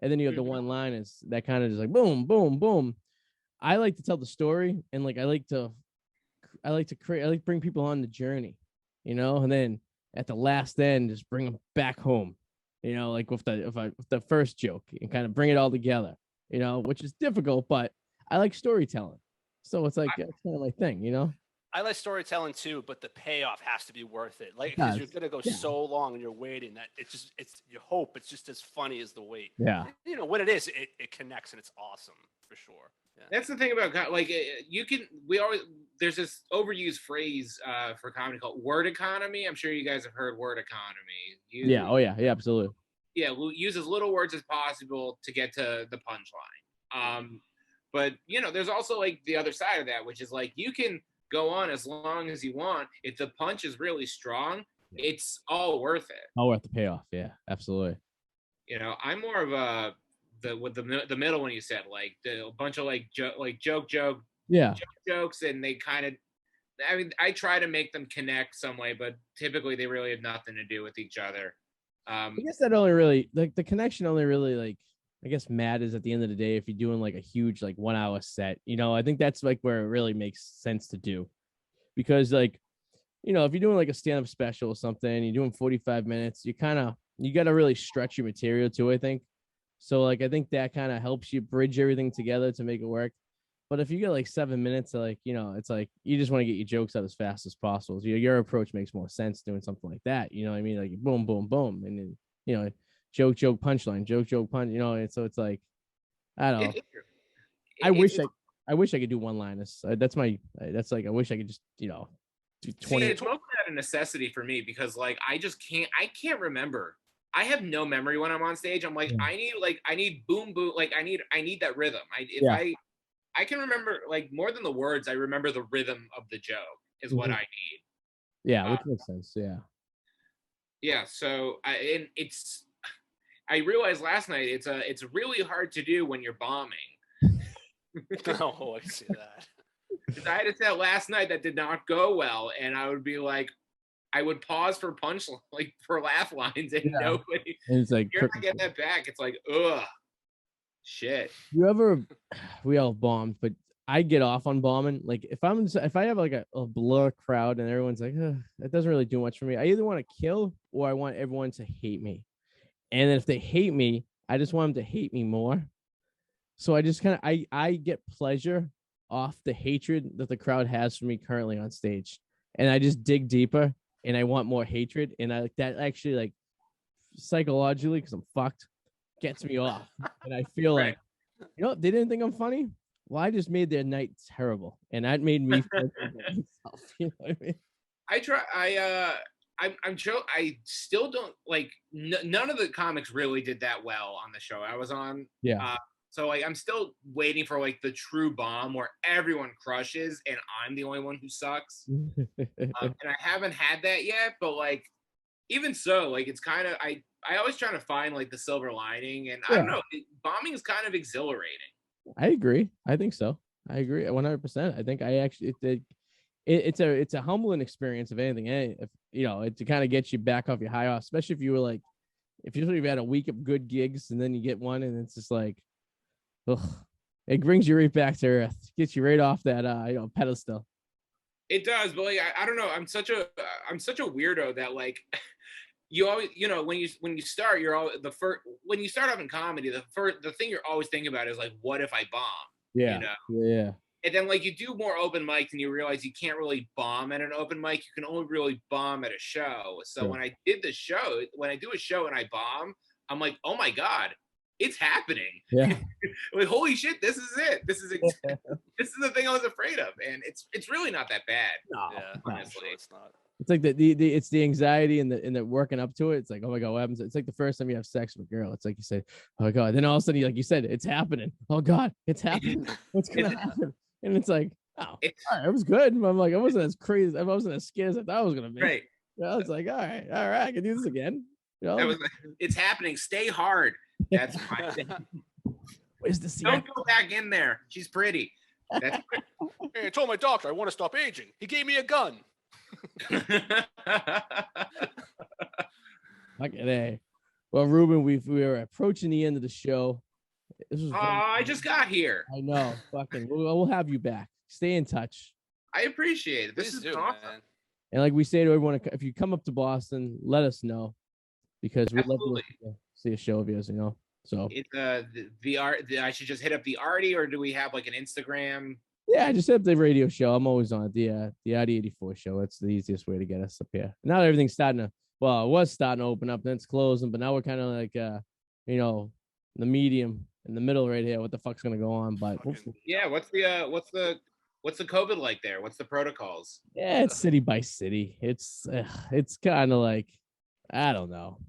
And then you have the one-liners that kind of just like boom, boom, boom. I like to tell the story and like I like to bring people on the journey, you know, and then at the last end, just bring them back home, you know, like with the first joke and kind of bring it all together, you know, which is difficult, but I like storytelling. So it's like, it's kind of my thing, you know? I like storytelling too, but the payoff has to be worth it. Like, because you're going to go so long and you're waiting that it's you hope it's just as funny as the wait. Yeah. You know, when it is, it connects and it's awesome for sure. Yeah. That's the thing about like there's this overused phrase for comedy called word economy. I'm sure you guys have heard word economy. Yeah, absolutely. Yeah, we'll use as little words as possible to get to the punchline. But you know, there's also like the other side of that, which is like you can go on as long as you want. If the punch is really strong, it's all worth it. All worth the payoff. Yeah, absolutely. You know, I'm more of the middle one you said, like a bunch of joke jokes, and they kind of, I mean, I try to make them connect some way, but typically they really have nothing to do with each other. I guess that only really like the connection only really like I guess matters at the end of the day if you're doing like a huge like 1 hour set, you know. I think that's like where it really makes sense to do, because like, you know, if you're doing like a stand-up special or something, you're doing 45 minutes, you got to really stretch your material too, I think. So like I think that kind of helps you bridge everything together to make it work. But if you get like 7 minutes, like, you know, it's like you just want to get your jokes out as fast as possible. So your approach makes more sense doing something like that. You know what I mean? Like boom, boom, boom. And then, you know, joke, punchline, joke, punch, you know, and so it's like, I don't know. I wish I could do one-liners. I wish I could just, you know, do 20. See, it's mostly out of necessity for me because like I can't remember. I have no memory when I'm on stage. I'm like, I need boom boom, like I need that rhythm. I can remember like more than the words, I remember the rhythm of the joke is what I need. Yeah, which makes sense. Yeah. Yeah. So I realized last night it's really hard to do when you're bombing. Oh, I see that. I had a set last night that did not go well, and I would be like, I would pause for for laugh lines, and nobody. And it's like, you're not getting that back. It's like, ugh, shit. We all bombed, but I get off on bombing. Like if I have like a blur crowd and everyone's like, that doesn't really do much for me. I either want to kill or I want everyone to hate me. And then if they hate me, I just want them to hate me more. So I just I get pleasure off the hatred that the crowd has for me currently on stage. And I just dig deeper and I want more hatred. And I like that actually, like, psychologically, because I'm fucked, gets me off. And I feel like, you know, they didn't think I'm funny. Well, I just made their night terrible. And that made me feel myself. You know what I mean? I still don't like none of the comics really did that well on the show I was on. Yeah. So like I'm still waiting for like the true bomb where everyone crushes and I'm the only one who sucks. And I haven't had that yet, but like even so, like it's kind of I always try to find like the silver lining, and I Yeah. don't know, bombing is kind of exhilarating. I agree. I think so. I agree 100%. I think I actually it's a humbling experience if anything. If you know, to kind of get you back off your high off, especially if you were like if you've had a week of good gigs and then you get one and it's just like, ugh, it brings you right back to earth, gets you right off that pedestal. It does, but like I don't know. I'm such a weirdo that like you always, you know, when you start, you're always the first when you start off in comedy, the thing you're always thinking about is like, what if I bomb? Yeah. You know? Yeah. And then like you do more open mics and you realize you can't really bomb at an open mic. You can only really bomb at a show. So when I do a show and I bomb, I'm like, oh my God, it's happening. Yeah. Like, holy shit, this is it. This is the thing I was afraid of. And it's really not that bad. No, Yeah, honestly. it's not. it's like the it's the anxiety and the working up to it. It's like, oh my God, what happens? It's like the first time you have sex with a girl. It's like you say, oh my God. Then all of a sudden, like you said, it's happening. Oh God, it's happening. What's gonna happen? And it's like, oh, all right, it was good. I'm like, I wasn't as crazy. I wasn't as scared as I thought I was gonna be. Right. You know, it's like, all right, I can do this again. You know, it's happening. Stay hard. That's fine. Where's the scene? Don't go back in there. She's pretty. That's Hey, I told my doctor I want to stop aging. He gave me a gun. Fucking A. Well, Reuben, we are approaching the end of the show. I just got here. I know. Fucking, we'll have you back. Stay in touch. I appreciate it. This is awesome. Man. And like we say to everyone, if you come up to Boston, let us know because we'd love to see a show of yours. You know. So it's the art. I should just hit up the Arty, or do we have like an Instagram? Yeah, just hit up the radio show. I'm always on it. The Arty 84 show. That's the easiest way to get us up here. Now that everything's starting to, well, it was starting to open up, then it's closing, but now we're kind of like, you know, the medium in the middle right here. What the fuck's gonna go on? But yeah, what's the COVID like there? What's the protocols? Yeah, it's city by city. It's kind of like, I don't know.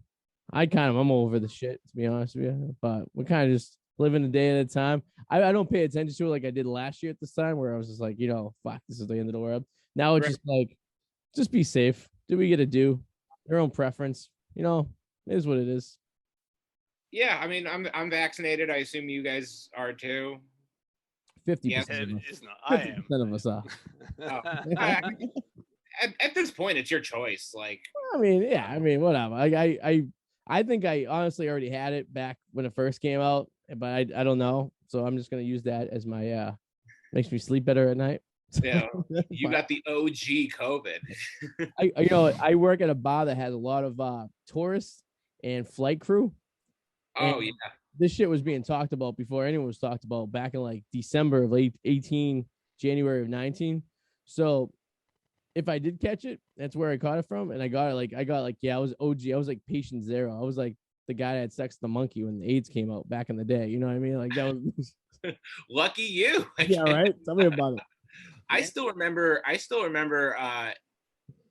I'm over the shit, to be honest with you. But we're kind of just living a day at a time. I don't pay attention to it like I did last year at this time, where I was just like, you know, fuck, this is the end of the world. Now it's just like, just be safe. Do what you got to do. Your own preference. You know, it is what it is. Yeah, I mean, I'm vaccinated. I assume you guys are too. 50%. I am. 50% of us are. At this point, it's your choice. Like, I mean, yeah, I mean, whatever. I think I honestly already had it back when it first came out, but I don't know. So I'm just gonna use that as my makes me sleep better at night. Yeah, you got the OG COVID. I work at a bar that has a lot of tourists and flight crew. Oh, and yeah. This shit was being talked about before anyone was talked about back in like December of 18, January of 19. So if I did catch it, that's where I caught it from. And I got I was OG. I was like patient zero. I was like the guy that had sex with the monkey when the AIDS came out back in the day. You know what I mean? Like that was lucky you. Yeah, right. Tell me about it. I still remember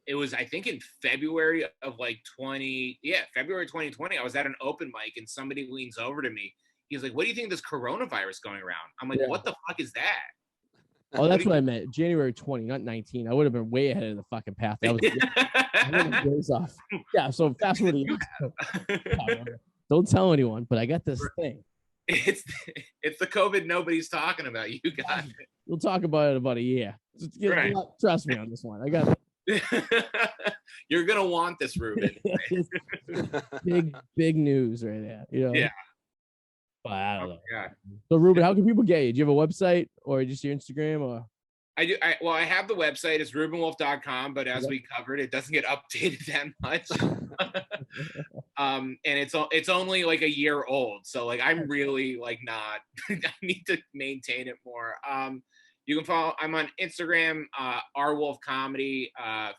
it was, I think, in February of like February 2020. I was at an open mic and somebody leans over to me. He's like, what do you think of this coronavirus going around? I'm like, what the fuck is that? Oh, that's what I meant. January 20, not 19. I would have been way ahead of the fucking path. That was days off. Yeah, so fast forward. Don't tell anyone, but I got this thing. It's the COVID nobody's talking about. You got it. We'll talk about it about a year. Right. Trust me on this one. I got it. You're gonna want this, Reuben. big news right there. You know? Yeah. But I don't know. Yeah. So Reuben, how can people get you? Do you have a website or just your Instagram or? I do. I have the website. It's ReubenWolf.com, but as we covered, it doesn't get updated that much. And it's only like a year old, so like I'm really like not. I need to maintain it more. You can follow. I'm on Instagram, rwolf comedy.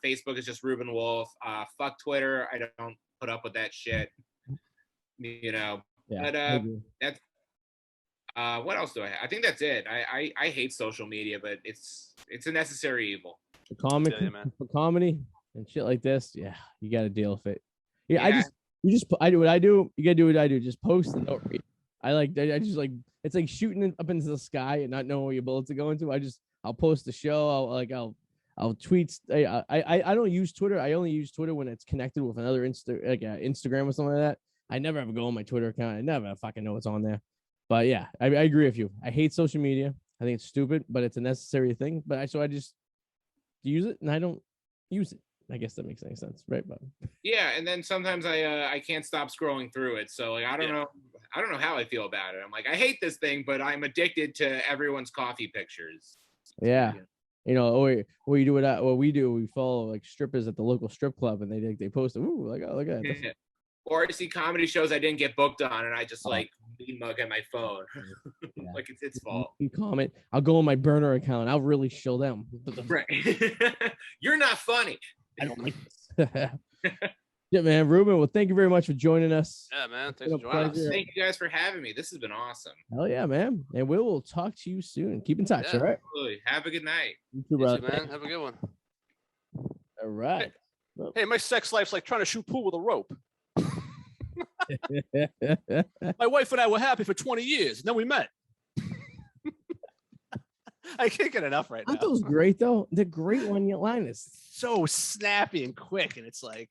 Facebook is just Reuben Wolf. Fuck Twitter. I don't put up with that shit. You know. Yeah, but that's what else do I have? I think that's it. I hate social media, but it's a necessary evil. For comedy and shit like this, yeah, you got to deal with it. Yeah, I do what I do. You gotta do what I do. Just post and don't read. I just like it's like shooting up into the sky and not knowing where your bullets are going to. I'll post the show. I'll tweet. I don't use Twitter. I only use Twitter when it's connected with another Instagram or something like that. I never ever go on my Twitter account. I never fucking know what's on there. But yeah, I agree with you. I hate social media. I think it's stupid, but it's a necessary thing. But I just use it and I don't use it. I guess that makes any sense, right? But yeah, and then sometimes I can't stop scrolling through it. So like I don't know how I feel about it. I'm like, I hate this thing, but I'm addicted to everyone's coffee pictures. Yeah. You know, or you do what we do. We follow like strippers at the local strip club, and they post, ooh, like, oh, look at that. Or I see comedy shows I didn't get booked on, and I just like mean mug at my phone, like it's its fault. You comment. I'll go on my burner account. I'll really show them. Right. You're not funny. I don't like this. Yeah, man, Reuben. Well, thank you very much for joining us. Yeah, man. Thanks for joining us. Thank you guys for having me. This has been awesome. Hell yeah, man. And we will talk to you soon. Keep in touch, all right? Absolutely. Have a good night. You too, brother. Man. Have a good one. All right. Hey, my sex life's like trying to shoot pool with a rope. My wife and I were happy for 20 years, and then we met. I can't get enough right now. Aren't those great, though? They're great one-liners. So snappy and quick, and it's like...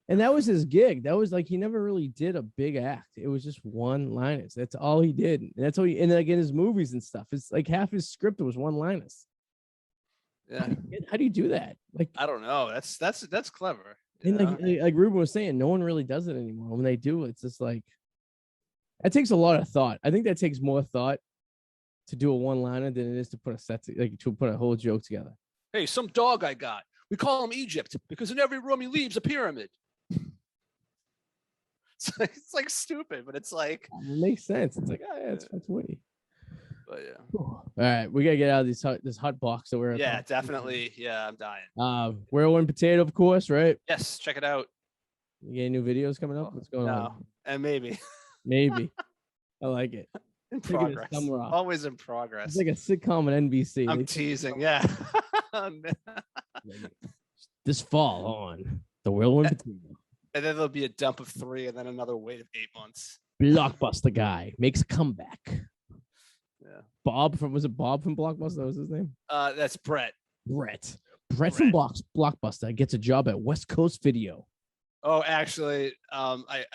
And that was his gig. That was like, he never really did a big act. It was just one-liners. That's all he did. And that's all and like in his movies and stuff, it's like half his script was one-liners. Yeah. How do you do that? Like, I don't know. That's clever. And like Reuben was saying, no one really does it anymore. When they do, it's just like, that takes a lot of thought. I think that takes more thought to do a one-liner than it is to put to put a whole joke together. Hey, some dog I got. We call him Egypt because in every room he leaves a pyramid. It's like stupid, but it's like it makes sense. It's like, oh yeah, that's witty. But yeah. All right, we gotta get out of this hot box that we're in. Yeah, definitely. Yeah, I'm dying. Whirlwind Potato, of course, right? Yes, check it out. You get any new videos coming up? What's going on? And maybe. I like it. In progress. Always in progress. It's like a sitcom on NBC. I'm teasing, yeah. This fall on the Whirlwind Potato. And then there'll be a dump of 3 and then another wait of 8 months. Blockbuster guy makes a comeback. Yeah. Bob from Blockbuster? That was his name? That's Brett. Brett from Blockbuster gets a job at West Coast Video. Oh, actually, I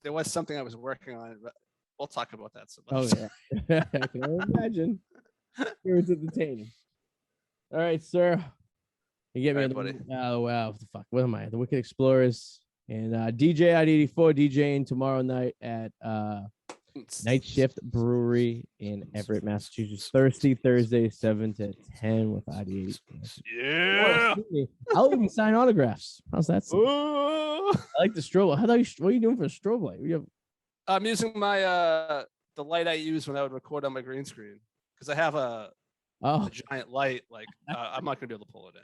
there was something I was working on, but we'll talk about that some other time. Yeah. I can only imagine. It was entertaining. All right, sir. You get me, buddy. Oh wow, what the fuck? What am I? The Wicked Explorers and DJ ID84 DJing tomorrow night at Night Shift Brewery in Everett, Massachusetts. Thursday, 7 to 10 with ID84. Yeah. I'll even sign autographs. How's that sound? I like the strobe. What are you doing for a strobe light? I'm using my the light I use when I would record on my green screen because I have a giant light. Like I'm not gonna be able to pull it in.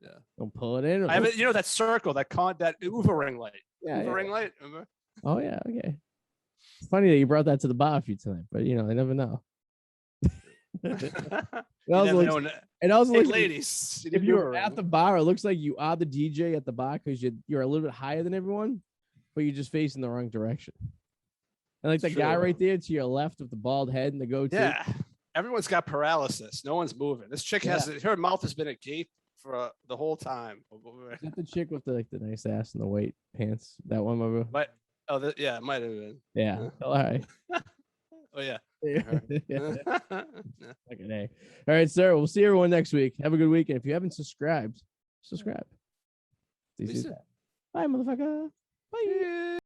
Yeah, don't pull it in. I have it. You know that circle, that Uva ring light. Yeah, Uva ring light. Remember? Oh yeah, okay. It's funny that you brought that to the bar for you tonight, but I never know. It also looks ladies. If you're at the bar, it looks like you are the DJ at the bar because you're a little bit higher than everyone, but you're just facing the wrong direction. And like the guy right there to your left with the bald head and the goatee. Yeah, everyone's got paralysis. No one's moving. This chick her mouth has been agape for the whole time. Is that the chick with the nice ass and the white pants? That one, remember? Yeah, it might have been. Yeah. All right. Oh yeah. Okay. All right, sir. We'll see everyone next week. Have a good weekend. If you haven't subscribed, subscribe. Bye, motherfucker. Bye.